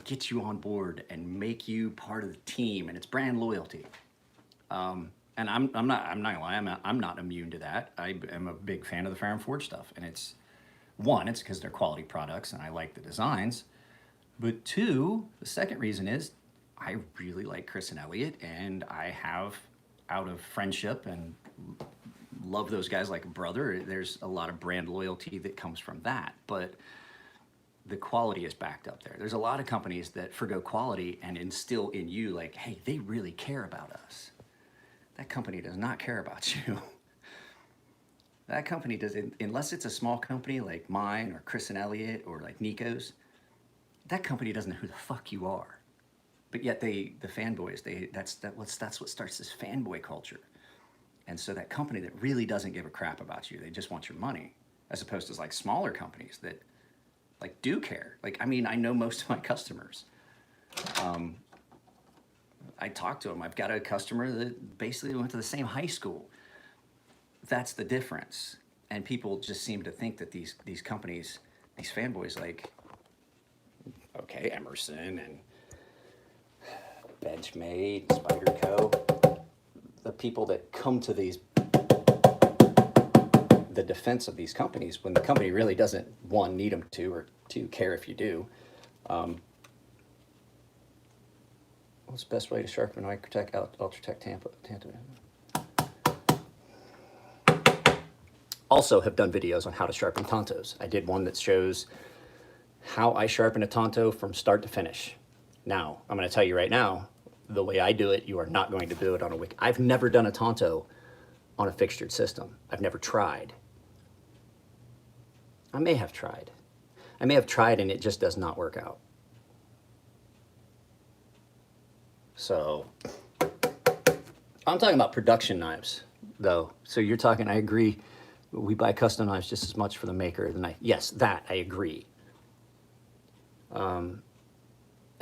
get you on board and make you part of the team, and it's brand loyalty. And I'm not gonna lie, I'm not immune to that. I am a big fan of the Farron Forge stuff, and it's because they're quality products and I like the designs. But 2, the second reason is I really like Chris and Elliot, and I have, out of friendship and love those guys like a brother, there's a lot of brand loyalty that comes from that. But the quality is backed up there. There's a lot of companies that forgo quality and instill in you like, hey, they really care about us. That company does not care about you. That company doesn't, unless it's a small company like mine or Chris and Elliot or like Nico's, that company doesn't know who the fuck you are. But yet the fanboys, that's what starts this fanboy culture. And so that company that really doesn't give a crap about you, they just want your money, as opposed to like smaller companies that like do care. Like, I mean, I know most of my customers. I talk to them. I've got a customer that basically went to the same high school. That's the difference. And people just seem to think that these companies, these fanboys, like, okay, Emerson and Benchmade, Spyderco, the people that come to the defense of these companies when the company really doesn't, 1, need them to, or 2, care if you do. What's the best way to sharpen an Ultratech tanto? Also have done videos on how to sharpen tantos. I did one that shows how I sharpen a tanto from start to finish. Now, I'm going to tell you right now, the way I do it, you are not going to do it on a wiki. I've never done a tanto on a fixtured system. I've never tried. I may have tried. and it just does not work out. So, I'm talking about production knives, though. So you're talking, I agree, we buy custom knives just as much for the maker of the knife. Yes, that, I agree.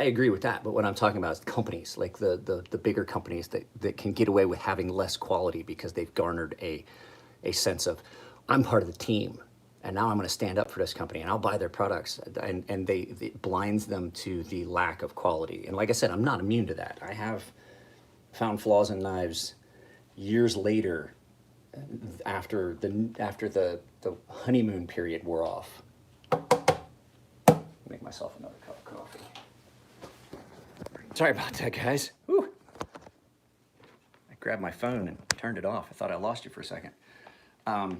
I agree with that, but what I'm talking about is companies, like the bigger companies that can get away with having less quality because they've garnered a sense of, I'm part of the team, and now I'm going to stand up for this company, and I'll buy their products, and it blinds them to the lack of quality. And like I said, I'm not immune to that. I have found flaws in knives years later, after the honeymoon period wore off. Make myself another cup of coffee. Sorry about that, guys. Whew. I grabbed my phone and turned it off. I thought I lost you for a second. And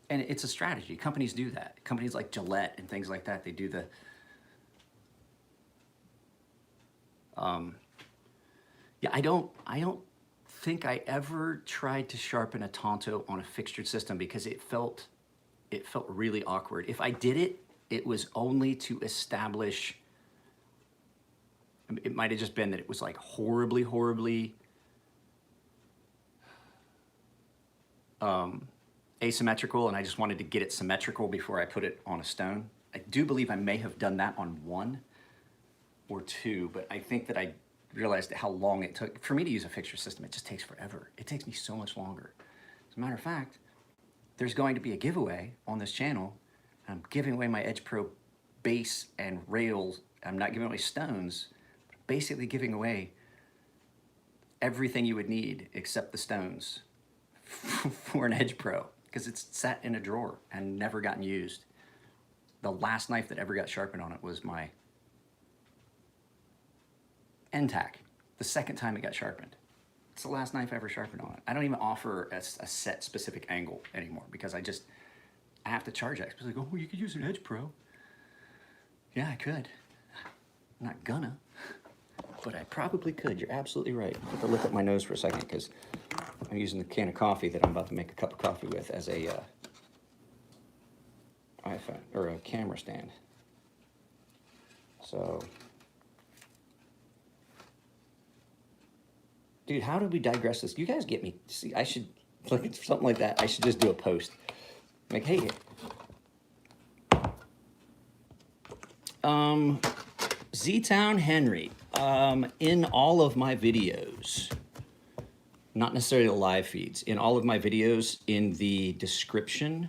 it's a strategy. Companies do that. Companies like Gillette and things like that, they do the... Yeah, I don't think I ever tried to sharpen a Tonto on a fixtured system because it felt really awkward. If I did it, it was only to establish, it might have just been that it was like horribly asymmetrical, and I just wanted to get it symmetrical before I put it on a stone. I do believe I may have done that on 1 or 2, but I think that I realized how long it took for me to use a fixture system. It just takes forever. It takes me so much longer. As a matter of fact, there's going to be a giveaway on this channel. I'm giving away my Edge Pro base and rails. I'm not giving away stones. basically giving away everything you would need except the stones for an Edge Pro, because it's sat in a drawer and never gotten used. The last knife that ever got sharpened on it was my NTAC, the second time it got sharpened. It's the last knife I ever sharpened on it. I don't even offer a set specific angle anymore because I have to charge it. People like, oh, you could use an Edge Pro. Yeah, I could. I'm not gonna, but I probably could. You're absolutely right. I have to look at my nose for a second because I'm using the can of coffee that I'm about to make a cup of coffee with as a iPhone or a camera stand. So, dude, how did we digress this? You guys get me. See, I should look at something like that. I should just do a post. Like, hey, Z-Town Henry, in all of my videos, not necessarily the live feeds, in all of my videos, in the description,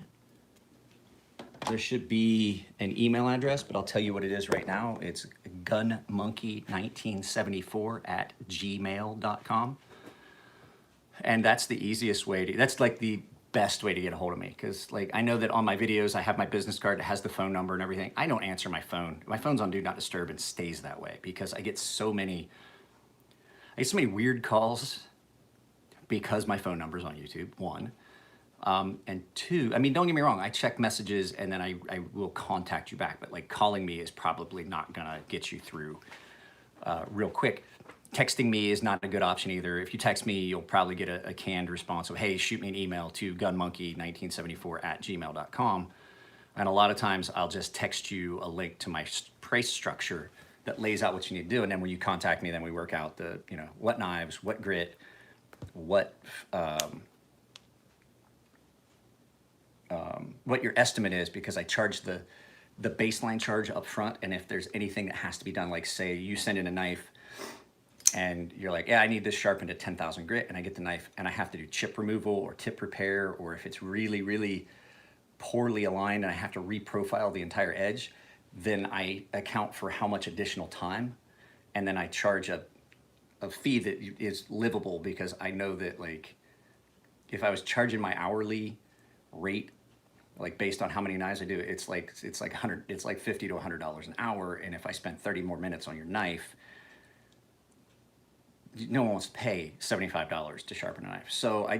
there should be an email address, but I'll tell you what it is right now. It's gunmonkey1974@gmail.com. And that's the easiest way to, that's like the best way to get a hold of me. Cause like, I know that on my videos, I have my business card that has the phone number and everything. I don't answer my phone. My phone's on Do Not Disturb and stays that way because I get so many weird calls because my phone number's on YouTube, one. And two, I mean, don't get me wrong, I check messages and then I will contact you back, but like calling me is probably not gonna get you through real quick. Texting me is not a good option either. If you text me, you'll probably get a canned response of, hey, shoot me an email to gunmonkey1974@gmail.com. And a lot of times I'll just text you a link to my price structure that lays out what you need to do. And then when you contact me, then we work out the, you know, what knives, what grit, what your estimate is, because I charge the baseline charge up front. And if there's anything that has to be done, like say you send in a knife and you're like, yeah, I need this sharpened at 10,000 grit, and I get the knife and I have to do chip removal or tip repair, or if it's really, really poorly aligned and I have to reprofile the entire edge, then I account for how much additional time. And then I charge a fee that is livable, because I know that like, if I was charging my hourly rate, like based on how many knives I do, it's like $50 to $100 an hour. And if I spend 30 more minutes on your knife, no one wants to pay $75 to sharpen a knife. So I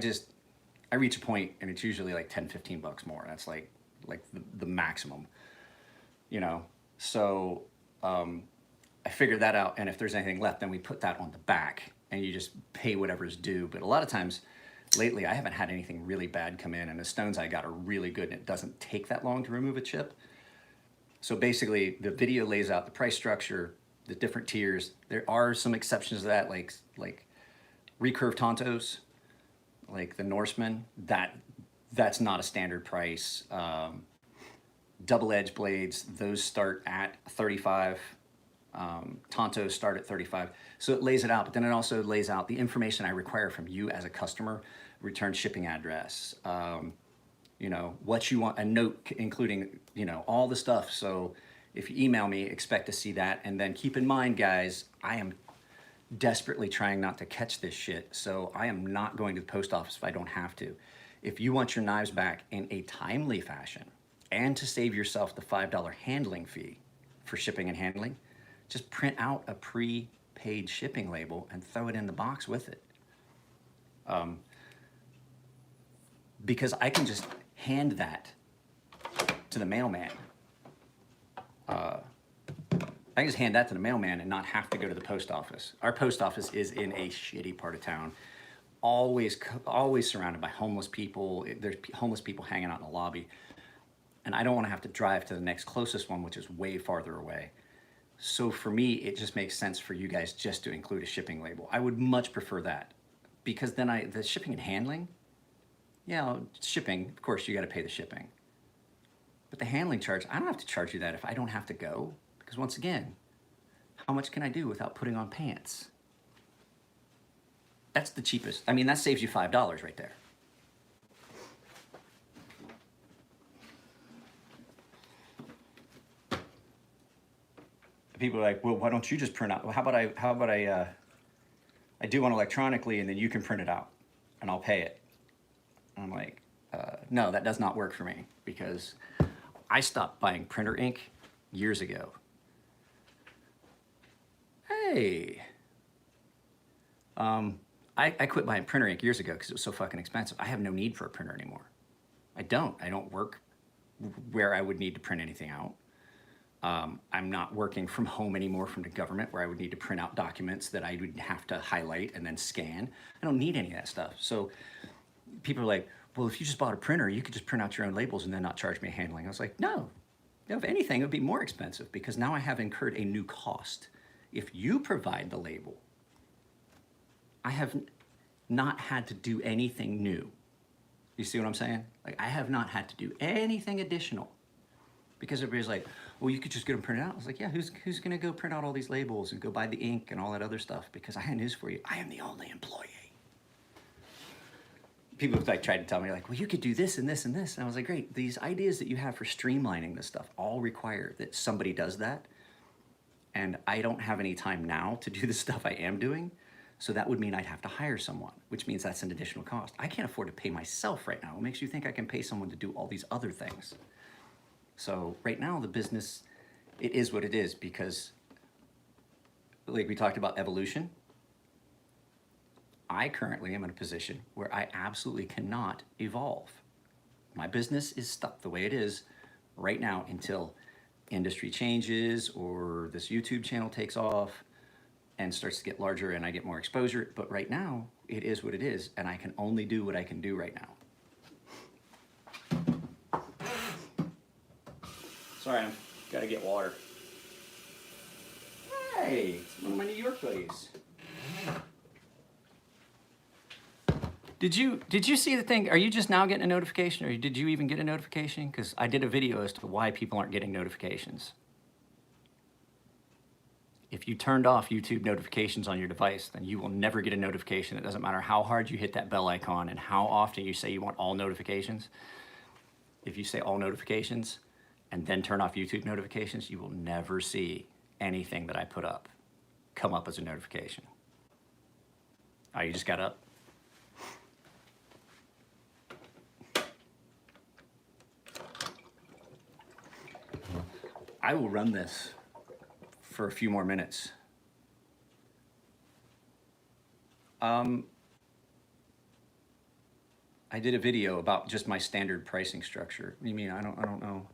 reach a point and it's usually like 10, 15 bucks more. That's like the maximum, you know? So I figured that out. And if there's anything left, then we put that on the back and you just pay whatever's due. But a lot of times lately, I haven't had anything really bad come in, and the stones I got are really good, and it doesn't take that long to remove a chip. So basically the video lays out the price structure, the different tiers. There are some exceptions to that, like recurve Tontos, like the Norseman, that's not a standard price. Double edge blades, those start at 35. Tontos start at 35. So it lays it out, but then it also lays out the information I require from you as a customer: return shipping address, you know, what you want, a note including, you know, all the stuff. So if you email me, expect to see that. And then keep in mind, guys, I am desperately trying not to catch this shit. So I am not going to the post office if I don't have to. If you want your knives back in a timely fashion and to save yourself the $5 handling fee for shipping and handling, just print out a prepaid shipping label and throw it in the box with it. Because I can just hand that to the mailman. I can just hand that to the mailman and not have to go to the post office. Our post office is in a shitty part of town. Always surrounded by homeless people. There's homeless people hanging out in the lobby. And I don't want to have to drive to the next closest one, which is way farther away. So for me, it just makes sense for you guys just to include a shipping label. I would much prefer that, because then the shipping and handling, yeah, shipping, of course you got to pay the shipping. But the handling charge, I don't have to charge you that if I don't have to go. Because once again, how much can I do without putting on pants? That's the cheapest. I mean, that saves you $5 right there. people are like, well, why don't you just print out? Well, how about I do one electronically and then you can print it out and I'll pay it. And I'm like, no, that does not work for me because I stopped buying printer ink years ago. Hey. I quit buying printer ink years ago because it was so fucking expensive. I have no need for a printer anymore. I don't work where I would need to print anything out. I'm not working from home anymore from the government where I would need to print out documents that I would have to highlight and then scan. I don't need any of that stuff. So people are like, well, if you just bought a printer, you could just print out your own labels and then not charge me handling. I was like, no, if anything, it would be more expensive because now I have incurred a new cost. If you provide the label, I have not had to do anything new. You see what I'm saying? Like, I have not had to do anything additional because everybody's like, well, you could just get them printed out. I was like, yeah, who's going to go print out all these labels and go buy the ink and all that other stuff? Because I have news for you. I am the only employee. People like tried to tell me like, well, you could do this and this and this. And I was like, great. These ideas that you have for streamlining this stuff all require that somebody does that. And I don't have any time now to do the stuff I am doing. So that would mean I'd have to hire someone, which means that's an additional cost. I can't afford to pay myself right now. What makes you think I can pay someone to do all these other things? So right now the business, it is what it is because like we talked about evolution. I currently am in a position where I absolutely cannot evolve. My business is stuck the way it is right now until industry changes or this YouTube channel takes off and starts to get larger and I get more exposure. But right now, it is what it is, and I can only do what I can do right now. Sorry, I've got to get water. Hey, it's one of my New York buddies. Did you see the thing? Are you just now getting a notification, or did you even get a notification? Because I did a video as to why people aren't getting notifications. If you turned off YouTube notifications on your device, then you will never get a notification. It doesn't matter how hard you hit that bell icon and how often you say you want all notifications. If you say all notifications and then turn off YouTube notifications, you will never see anything that I put up come up as a notification. Oh, you just got up? I will run this for a few more minutes. I did a video about just my standard pricing structure. You mean I don't know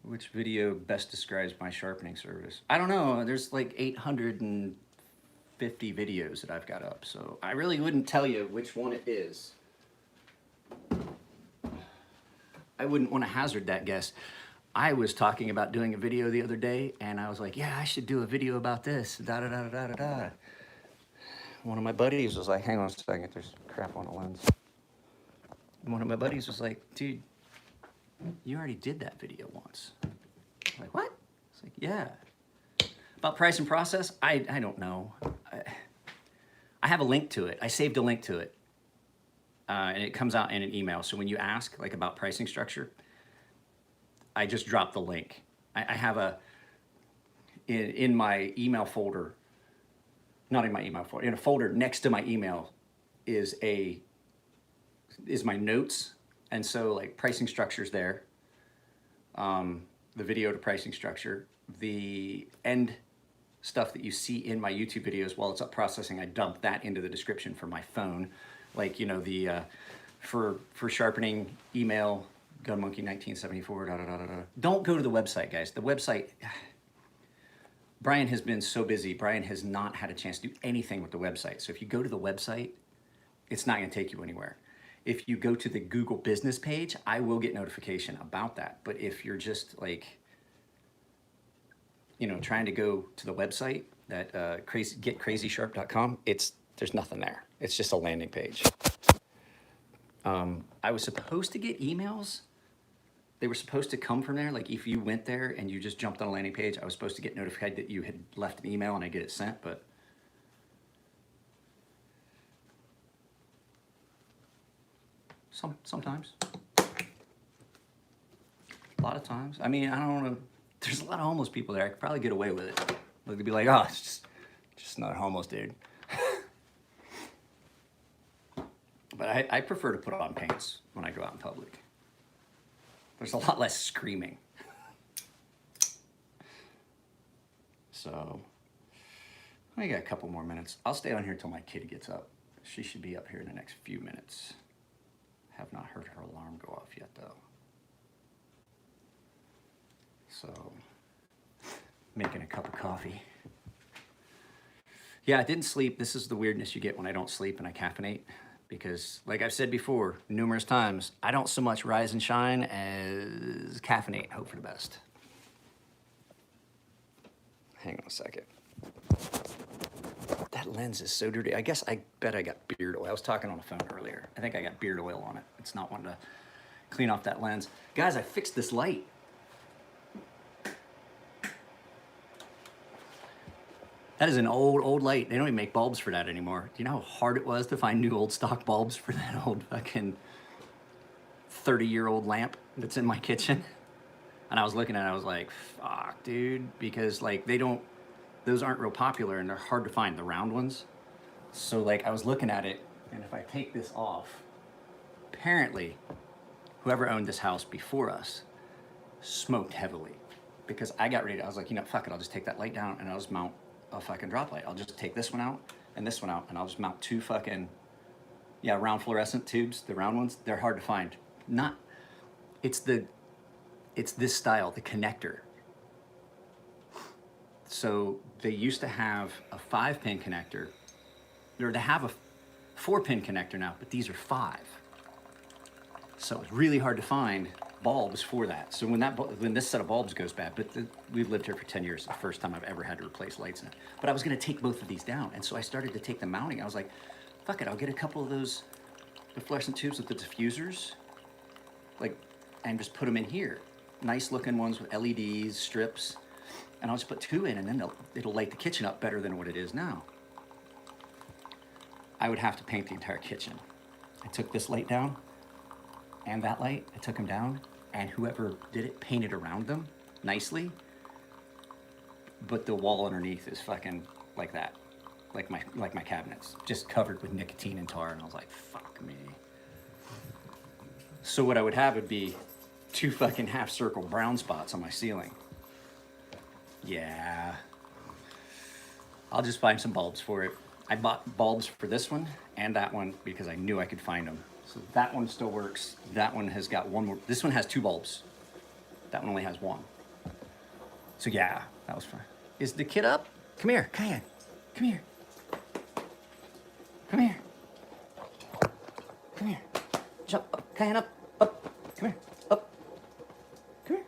which video best describes my sharpening service. I don't know. There's like 850 videos that I've got up, so I really wouldn't tell you which one it is. I wouldn't want to hazard that guess. I was talking about doing a video the other day, and I was like, yeah, I should do a video about this, da-da-da-da-da-da. One of my buddies was like, hang on a second, there's crap on the lens. And one of my buddies was like, dude, you already did that video once. I'm like, what? It's like, yeah. About price and process, I don't know. I have a link to it. I saved a link to it. And it comes out in an email. So when you ask like about pricing structure, I just dropped the link. I have in my email folder, not in my email folder, in a folder next to my email is my notes. And so like pricing structure's there, the video to pricing structure, the end stuff that you see in my YouTube videos while it's up processing, I dump that into the description for my phone. Like, you know, the, for sharpening email, Gunmonkey 1974, da-da-da-da-da. Don't go to the website, guys. The website, Brian has been so busy. Brian has not had a chance to do anything with the website. So if you go to the website, it's not gonna take you anywhere. If you go to the Google business page, I will get notification about that. But if you're just like, you know, trying to go to the website, that getcrazysharp.com, there's nothing there. It's just a landing page. I was supposed to get emails. They were supposed to come from there. Like if you went there and you just jumped on a landing page, I was supposed to get notified that you had left an email and I get it sent, but sometimes. A lot of times. I mean, I don't know. There's a lot of homeless people there. I could probably get away with it. They'd be like, oh, it's just another homeless dude. But I prefer to put on pants when I go out in public. There's a lot less screaming. So, I got a couple more minutes. I'll stay on here until my kid gets up. She should be up here in the next few minutes. Have not heard her alarm go off yet, though. So, making a cup of coffee. Yeah, I didn't sleep. This is the weirdness you get when I don't sleep and I caffeinate. Because, like I've said before, numerous times, I don't so much rise and shine as caffeinate, hope for the best. Hang on a second. That lens is so dirty. I bet I got beard oil. I was talking on the phone earlier. I think I got beard oil on it. It's not one to clean off that lens. Guys, I fixed this light. That is an old light. They don't even make bulbs for that anymore. Do you know how hard it was to find new old stock bulbs for that old fucking 30-year-old lamp that's in my kitchen? And I was looking at it, I was like, fuck, dude, because like those aren't real popular and they're hard to find, the round ones. So like I was looking at it, and if I take this off, apparently whoever owned this house before us smoked heavily, because I was like, you know, fuck it, I'll just take that light down and I'll just mount a fucking drop light. I'll just take this one out and this one out, and I'll just mount two fucking, round fluorescent tubes, the round ones. They're hard to find. It's this style, the connector. So they used to have a 5-pin connector, or they have a 4-pin connector now, but these are 5. So it's really hard to find bulbs for that. So when this set of bulbs goes bad, but we've lived here for 10 years, the first time I've ever had to replace lights in it. But I was gonna take both of these down, and so I started to take the mounting. I was like, fuck it, I'll get a couple of those, the fluorescent tubes with the diffusers, and just put them in here. Nice looking ones with LEDs, strips, and I'll just put 2 in, and then it'll light the kitchen up better than what it is now. I would have to paint the entire kitchen. I took this light down, and that light, I took them down, and whoever did it painted around them nicely, but the wall underneath is fucking like that, like my cabinets, just covered with nicotine and tar, and I was like, fuck me. So what I would have would be 2 fucking half-circle brown spots on my ceiling. Yeah. I'll just find some bulbs for it. I bought bulbs for this one and that one because I knew I could find them. So that one still works. That one has got one more. This one has 2 bulbs. That one only has 1. So yeah, that was fun. Is the kid up? Come here, Kyan. Come here. Come here. Come here. Jump up, Kyan, up. Come here. Up. Come here.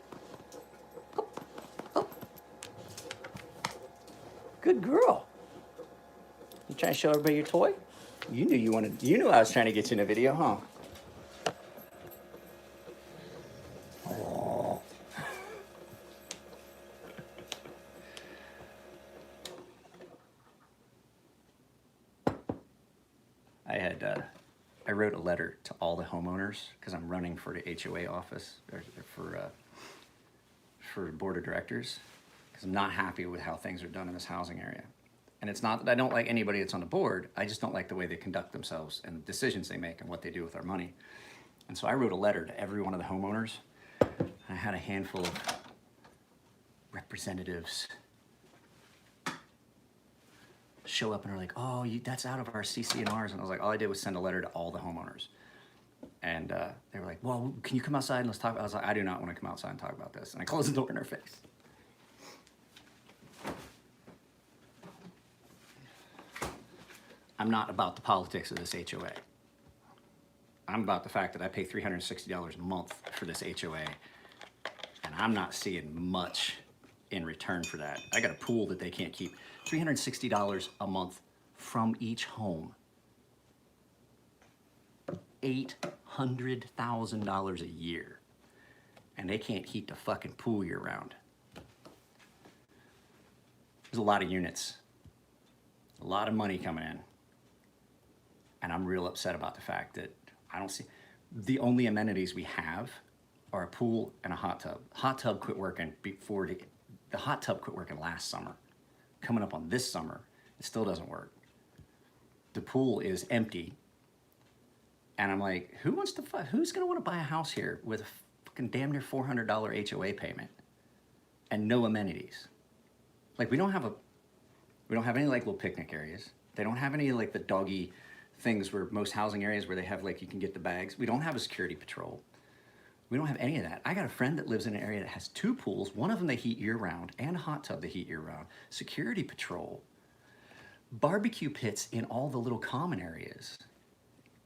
Up. Good girl. You trying to show everybody your toy? You knew I was trying to get you in a video, huh? Oh. I wrote a letter to all the homeowners because I'm running for the HOA office, or for board of directors, because I'm not happy with how things are done in this housing area. And it's not that I don't like anybody that's on the board, I just don't like the way they conduct themselves and the decisions they make and what they do with our money. And so I wrote a letter to every one of the homeowners. I had a handful of representatives show up and are like, oh, that's out of our CC&Rs. And I was like, all I did was send a letter to all the homeowners. And they were like, well, can you come outside and let's talk? I was like, I do not want to come outside and talk about this. And I closed the door in their face. I'm not about the politics of this HOA. I'm about the fact that I pay $360 a month for this HOA, and I'm not seeing much in return for that. I got a pool that they can't keep. $360 a month from each home. $800,000 a year. And they can't heat the fucking pool year round. There's a lot of units. A lot of money coming in. And I'm real upset about the fact that I don't see, the only amenities we have are a pool and a hot tub. Hot tub quit working the hot tub quit working last summer. Coming up on this summer, it still doesn't work. The pool is empty. And I'm like, who's gonna want to buy a house here with a fucking damn near $400 HOA payment and no amenities? Like we don't have any like little picnic areas. They don't have any like the doggy things where most housing areas where they have like you can get the bags. We don't have a security patrol. We don't have any of that. I got a friend that lives in an area that has 2 pools. One of them they heat year round and a hot tub they heat year round. Security patrol. Barbecue pits in all the little common areas.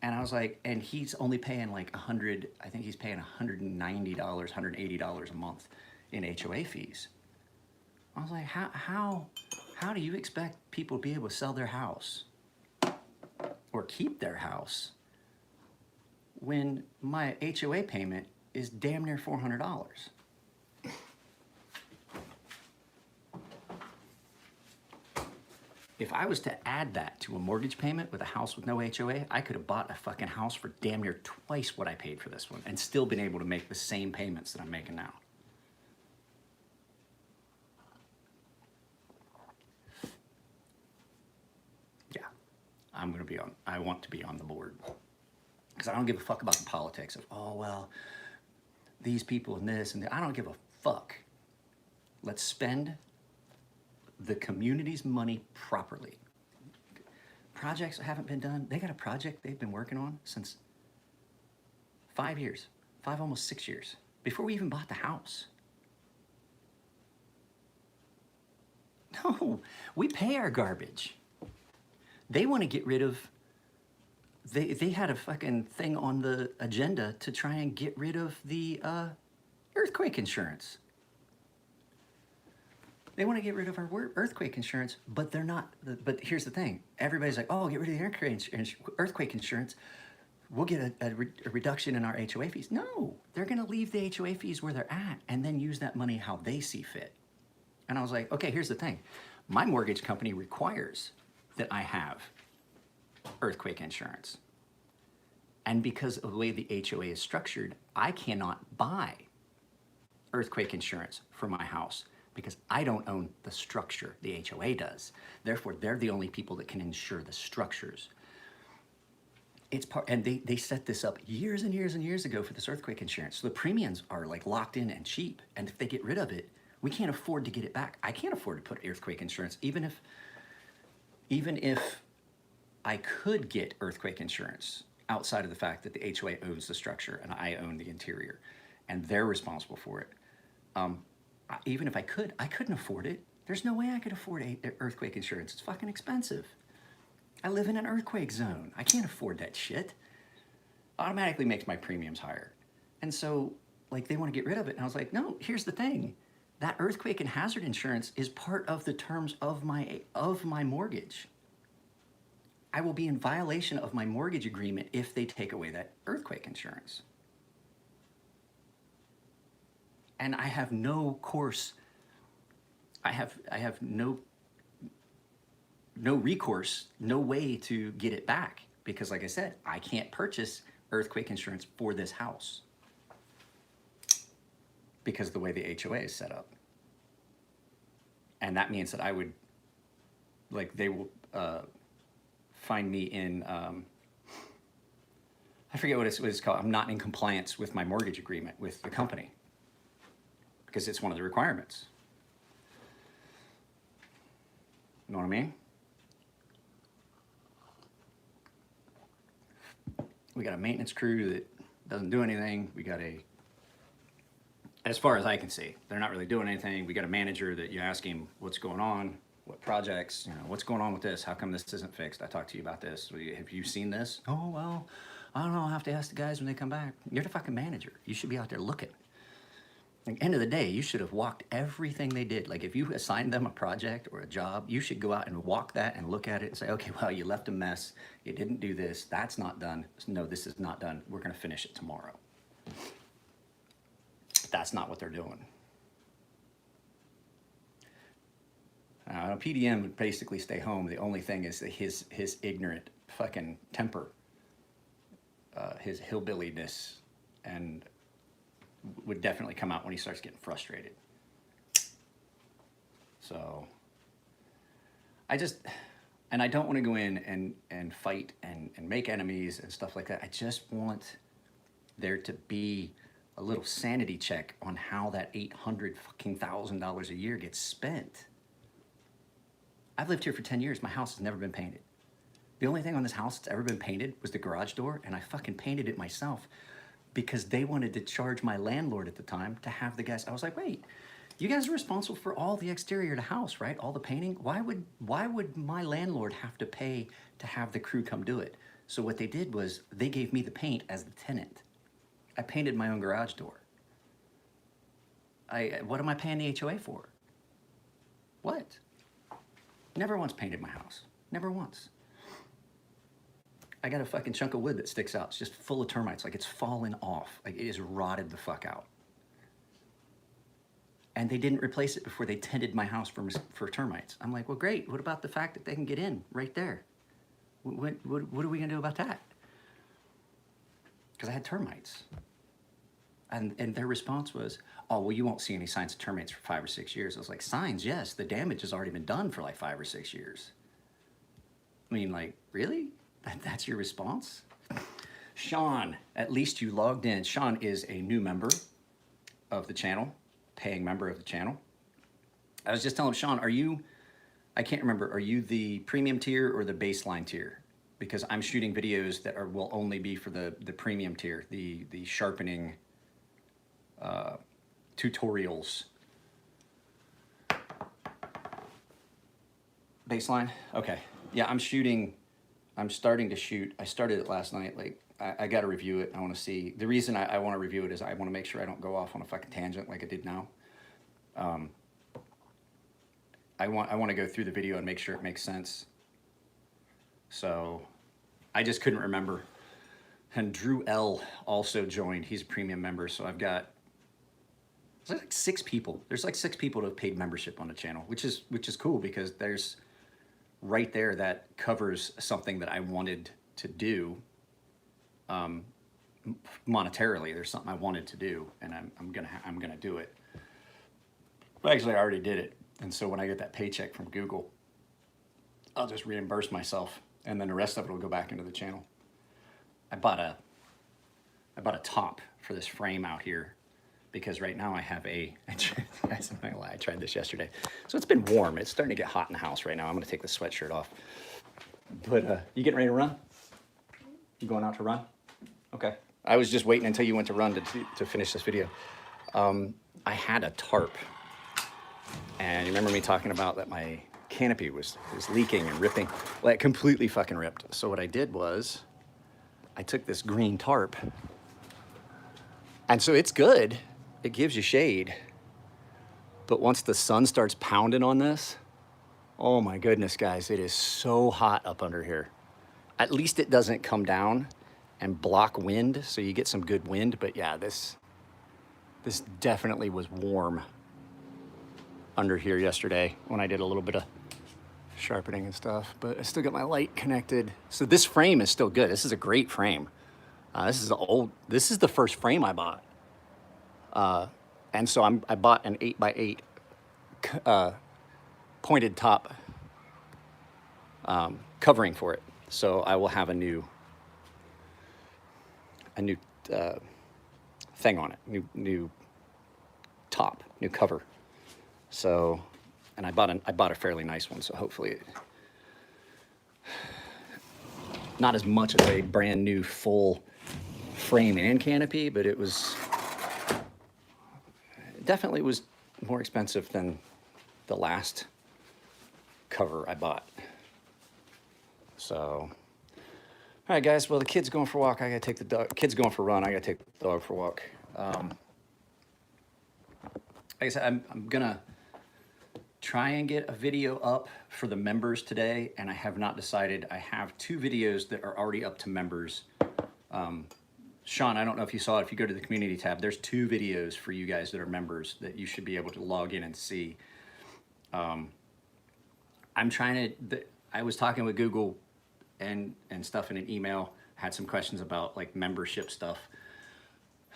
And I was like, and he's only paying like I think he's paying $190, $180 a month in HOA fees. I was like, how do you expect people to be able to sell their house or keep their house when my HOA payment is damn near $400? If I was to add that to a mortgage payment with a house with no HOA, I could have bought a fucking house for damn near twice what I paid for this one and still been able to make the same payments that I'm making now. Yeah, I want to be on the board. Because I don't give a fuck about the politics of, oh, well, these people and this and that. I don't give a fuck. Let's spend the community's money properly. Projects that haven't been done, they got a project they've been working on since 5 years, almost 6 years, before we even bought the house. No, we pay our garbage. They want to get rid of, they had a fucking thing on the agenda to try and get rid of the earthquake insurance. They want to get rid of our earthquake insurance, but they're not. But here's the thing. Everybody's like, oh, get rid of the earthquake insurance. We'll get a reduction in our HOA fees. No, they're going to leave the HOA fees where they're at and then use that money how they see fit. And I was like, okay, here's the thing. My mortgage company requires that I have earthquake insurance. And because of the way the HOA is structured, I cannot buy earthquake insurance for my house, because I don't own the structure, the HOA does. Therefore, they're the only people that can insure the structures. And they set this up years and years and years ago for this earthquake insurance. So the premiums are like locked in and cheap. And if they get rid of it, we can't afford to get it back. I can't afford to put earthquake insurance, even if I could get earthquake insurance outside of the fact that the HOA owns the structure and I own the interior and they're responsible for it. Even if I couldn't afford it. There's no way I could afford earthquake insurance. It's fucking expensive. I live in an earthquake zone. I can't afford that shit. Automatically makes my premiums higher. And so, like, they want to get rid of it. And I was like, no, here's the thing. That earthquake and hazard insurance is part of the terms of my mortgage. I will be in violation of my mortgage agreement if they take away that earthquake insurance. And I have no course. I have no recourse, no way to get it back, because like I said, I can't purchase earthquake insurance for this house because of the way the HOA is set up. And that means that I would, like, they will find me in, I forget what it's called. I'm not in compliance with my mortgage agreement with the company, because it's one of the requirements. You know what I mean? We got a maintenance crew that doesn't do anything. We got as far as I can see, they're not really doing anything. We got a manager that you ask him what's going on, what projects, what's going on with this? How come this isn't fixed? I talked to you about this. Have you seen this? Oh, well, I don't know. I'll have to ask the guys when they come back. You're the fucking manager. You should be out there looking. At the end of the day, you should have walked everything they did. Like, if you assigned them a project or a job, you should go out and walk that and look at it and say, okay, well, you left a mess. You didn't do this. That's not done. No, this is not done. We're going to finish it tomorrow. That's not what they're doing. PDM would basically stay home. The only thing is that his ignorant fucking temper, his hillbilliness, and would definitely come out when he starts getting frustrated. So I just, and I don't want to go in and fight and make enemies and stuff like that. I just want there to be a little sanity check on how that $800,000 a year gets spent. I've lived here for 10 years. My house has never been painted. The only thing on this house that's ever been painted was the garage door, and I fucking painted it myself because they wanted to charge my landlord at the time to have the guys. I was like, wait, you guys are responsible for all the exterior of the house, right? All the painting. Why would my landlord have to pay to have the crew come do it? So what they did was they gave me the paint as the tenant. I painted my own garage door. What am I paying the HOA for? What? Never once painted my house. Never once. I got a fucking chunk of wood that sticks out. It's just full of termites. Like, it's fallen off. Like, it is rotted the fuck out. And they didn't replace it before they tented my house for termites. I'm like, well, great. What about the fact that they can get in right there? What are we gonna do about that? Because I had termites. And their response was, oh, well, you won't see any signs of termites for 5 or 6 years. I was like, signs, yes. The damage has already been done for like 5 or 6 years. I mean, like, really? That's your response? Sean, at least you logged in. Sean is a new member of the channel, paying member of the channel. I was just telling Sean, I can't remember, are you the premium tier or the baseline tier? Because I'm shooting videos that will only be for the premium tier, the sharpening tutorials. Baseline? Okay. Yeah, I'm starting to shoot. I started it last night. Like, I got to review it. I want to see. The reason I want to review it is I want to make sure I don't go off on a fucking tangent like I did now. I want to go through the video and make sure it makes sense. So I just couldn't remember. And Drew L also joined. He's a premium member. So I've got, there's like 6 people. There's like 6 people that have paid membership on the channel, which is cool because there's right there that covers something that I wanted to do monetarily. There's something I wanted to do, and I'm gonna do it. Well, actually, I already did it, and so when I get that paycheck from Google, I'll just reimburse myself, and then the rest of it will go back into the channel. I bought a top for this frame out here because right now I have a, guys, I'm not gonna lie, I tried this yesterday. So it's been warm. It's starting to get hot in the house right now. I'm gonna take the sweatshirt off. But you getting ready to run? You going out to run? Okay. I was just waiting until you went to run to finish this video. I had a tarp. And you remember me talking about that my canopy was leaking and ripping? Well, it completely fucking ripped. So what I did was I took this green tarp. And so it's good. It gives you shade. But once the sun starts pounding on this, oh my goodness, guys, it is so hot up under here. At least it doesn't come down and block wind, so you get some good wind. But yeah, this definitely was warm under here yesterday when I did a little bit of sharpening and stuff. But I still got my light connected. So this frame is still good. This is a great frame. This is the first frame I bought. And so I bought an 8x8 pointed top covering for it. So I will have a new thing on it, new top, new cover. So, and I bought a fairly nice one. So hopefully, not as much as a brand new full frame and canopy, but it definitely was more expensive than the last cover I bought. So, all right, guys. Well, the kid's going for a walk. I gotta take the dog. Kid's going for a run. I gotta take the dog for a walk. Like I said, I'm gonna try and get a video up for the members today, and I have not decided. I have 2 videos that are already up to members. Sean, I don't know if you saw it. If you go to the community tab, there's 2 videos for you guys that are members that you should be able to log in and see. I'm trying to, I was talking with Google and stuff in an email, had some questions about like membership stuff.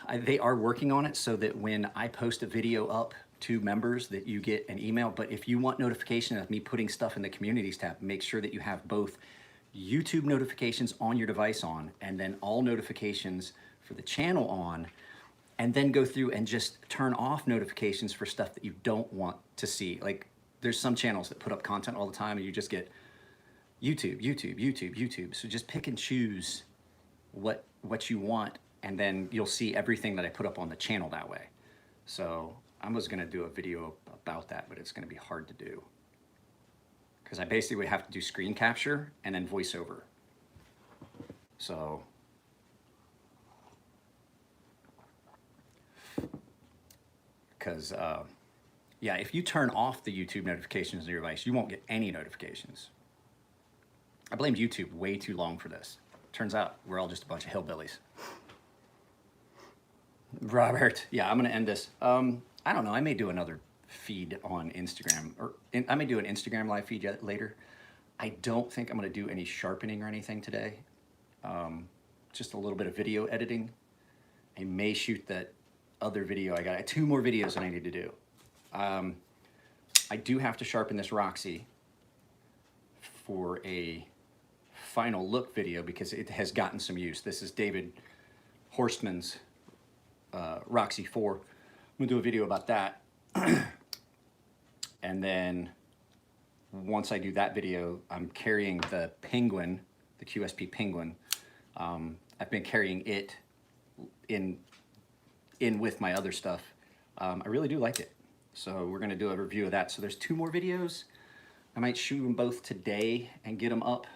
They are working on it so that when I post a video up to members that you get an email. But if you want notification of me putting stuff in the communities tab, make sure that you have both YouTube notifications on your device on, and then all notifications for the channel on, and then go through and just turn off notifications for stuff that you don't want to see. Like there's some channels that put up content all the time and you just get YouTube, YouTube, YouTube, YouTube. So just pick and choose what you want, and then you'll see everything that I put up on the channel that way. So I was gonna do a video about that, but it's gonna be hard to do because I basically would have to do screen capture and then voiceover. So because yeah, if you turn off the YouTube notifications on your device, you won't get any notifications. I blamed YouTube way too long for this. Turns out we're all just a bunch of hillbillies. Robert, yeah, I'm gonna end this. I don't know, I may do another feed on Instagram, or I may do an Instagram live feed later. I don't think I'm gonna do any sharpening or anything today. Just a little bit of video editing. I may shoot that other video. I got 2 more videos that I need to do. I do have to sharpen this Roxy for a final look video because it has gotten some use. This is David Horstman's Roxy 4. I'm gonna do a video about that. And then once I do that video, I'm carrying the Penguin, the QSP Penguin. I've been carrying it in with my other stuff. I really do like it. So we're gonna do a review of that. So there's 2 more videos. I might shoot them both today and get them up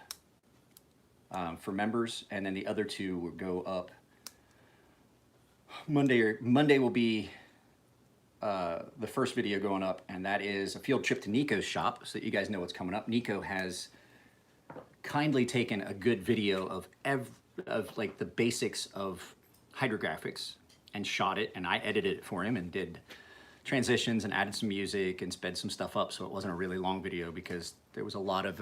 for members, and then the other 2 will go up Monday. Monday will be the first video going up, and that is a field trip to Nico's shop, so that you guys know what's coming up. Nico has kindly taken a good video of like the basics of hydrographics and shot it, and I edited it for him and did transitions and added some music and sped some stuff up, so it wasn't a really long video because there was a lot of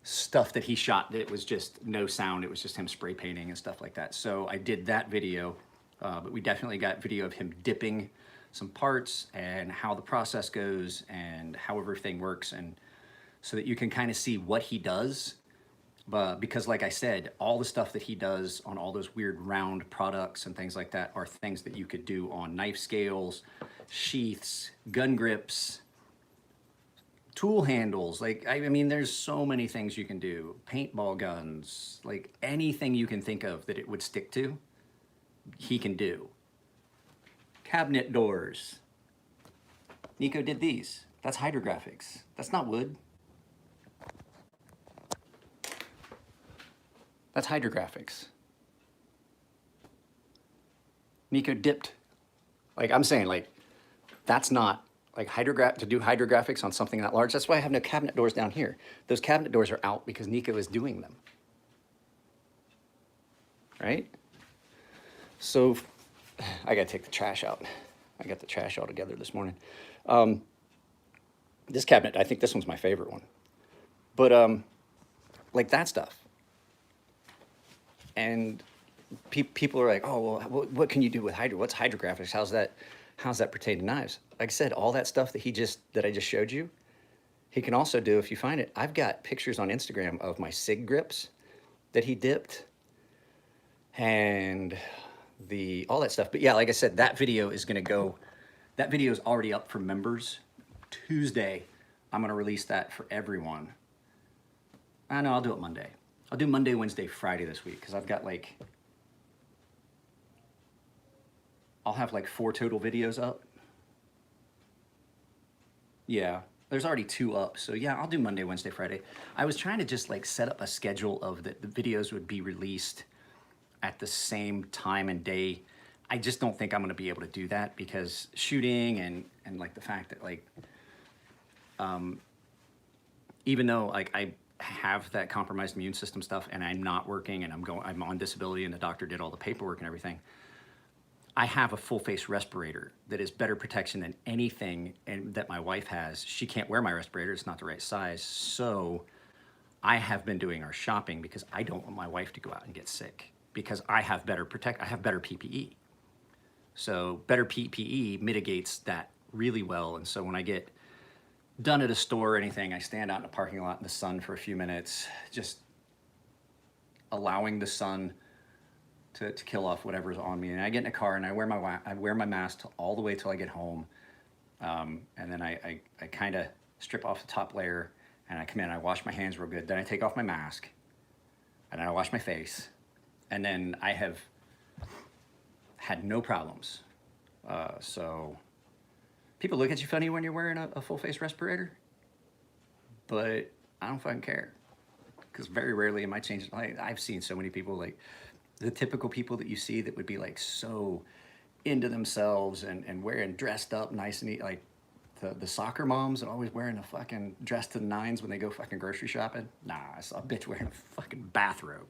stuff that he shot that was just no sound. It was just him spray painting and stuff like that. So I did that video, but we definitely got video of him dipping some parts and how the process goes and how everything works, and so that you can kind of see what he does. But because like I said, all the stuff that he does on all those weird round products and things like that are things that you could do on knife scales, sheaths, gun grips, tool handles. Like, I mean, there's so many things you can do. Paintball guns, like anything you can think of that it would stick to, he can do. Cabinet doors. Nico did these. That's hydrographics. That's not wood. That's hydrographics. Nico dipped. Like I'm saying, like that's not like to do hydrographics on something that large. That's why I have no cabinet doors down here. Those cabinet doors are out because Nico is doing them. Right? So I gotta take the trash out. I got the trash all together this morning. This cabinet, I think this one's my favorite one. But like that stuff. And people are like, oh, well, what can you do with what's hydrographics? How's that pertain to knives? Like I said, all that stuff that I just showed you, he can also do if you find it. I've got pictures on Instagram of my SIG grips that he dipped and all that stuff. But yeah, like I said, that video is already up for members. Tuesday, I'm gonna release that for everyone. I know, I'll do it Monday. I'll do Monday, Wednesday, Friday this week because I've got I'll have 4 total videos up. Yeah, there's already 2 up. So yeah, I'll do Monday, Wednesday, Friday. I was trying to just set up a schedule of that the videos would be released at the same time and day. I just don't think I'm gonna be able to do that because shooting and the fact that even though I have that compromised immune system stuff and I'm not working and I'm on disability and the doctor did all the paperwork and everything, I have a full face respirator that is better protection than anything that my wife has. She can't wear my respirator, it's not the right size. So I have been doing our shopping because I don't want my wife to go out and get sick because I have better PPE. So better PPE mitigates that really well. And so when I get done at a store or anything, I stand out in the parking lot in the sun for a few minutes, just allowing the sun to kill off whatever's on me. And I get in a car and I wear my mask all the way till I get home. And then I kind of strip off the top layer and I come in, I wash my hands real good. Then I take off my mask and then I wash my face. And then I have had no problems. So people look at you funny when you're wearing a full face respirator, but I don't fucking care. Because very rarely am I changing. Like, I've seen so many people, like the typical people that you see that would be like so into themselves and wearing dressed up nice and neat, like the soccer moms that always wearing a fucking dress to the nines when they go fucking grocery shopping. Nah, I saw a bitch wearing a fucking bathrobe.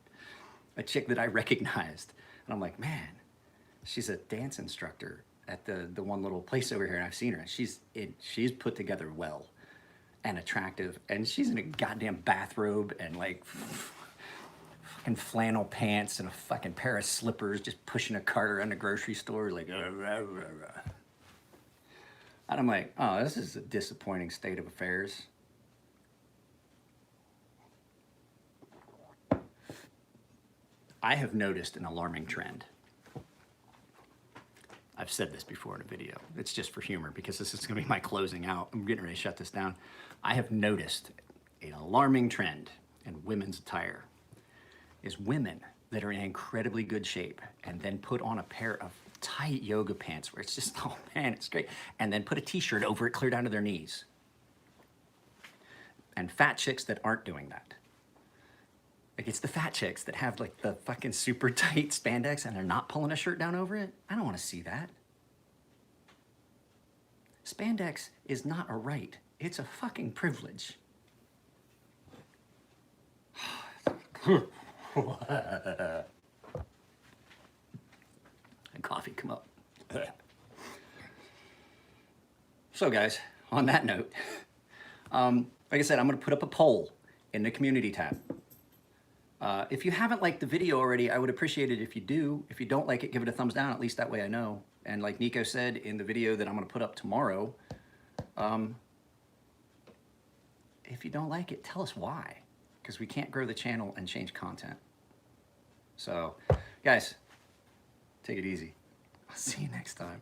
A chick that I recognized. And I'm like, man, she's a dance instructor at the one little place over here, and I've seen her. She's put together well and attractive, and she's in a goddamn bathrobe and like fucking flannel pants and a fucking pair of slippers, just pushing a cart around the grocery store like. And I'm like, oh, this is a disappointing state of affairs. I have noticed an alarming trend. I've said this before in a video. It's just for humor because this is going to be my closing out. I'm getting ready to shut this down. I have noticed an alarming trend in women's attire is women that are in incredibly good shape and then put on a pair of tight yoga pants where it's just, oh man, it's great. And then put a t-shirt over it clear down to their knees. And fat chicks that aren't doing that. Like, it's the fat chicks that have like the fucking super tight spandex and they're not pulling a shirt down over it. I don't want to see that. Spandex is not a right. It's a fucking privilege. And coffee come up. So guys, on that note, like I said, I'm gonna put up a poll in the community tab. If you haven't liked the video already, I would appreciate it if you do. If you don't like it, give it a thumbs down. At least that way I know. And like Nico said in the video that I'm going to put up tomorrow, if you don't like it, tell us why. Because we can't grow the channel and change content. So, guys, take it easy. I'll see you next time.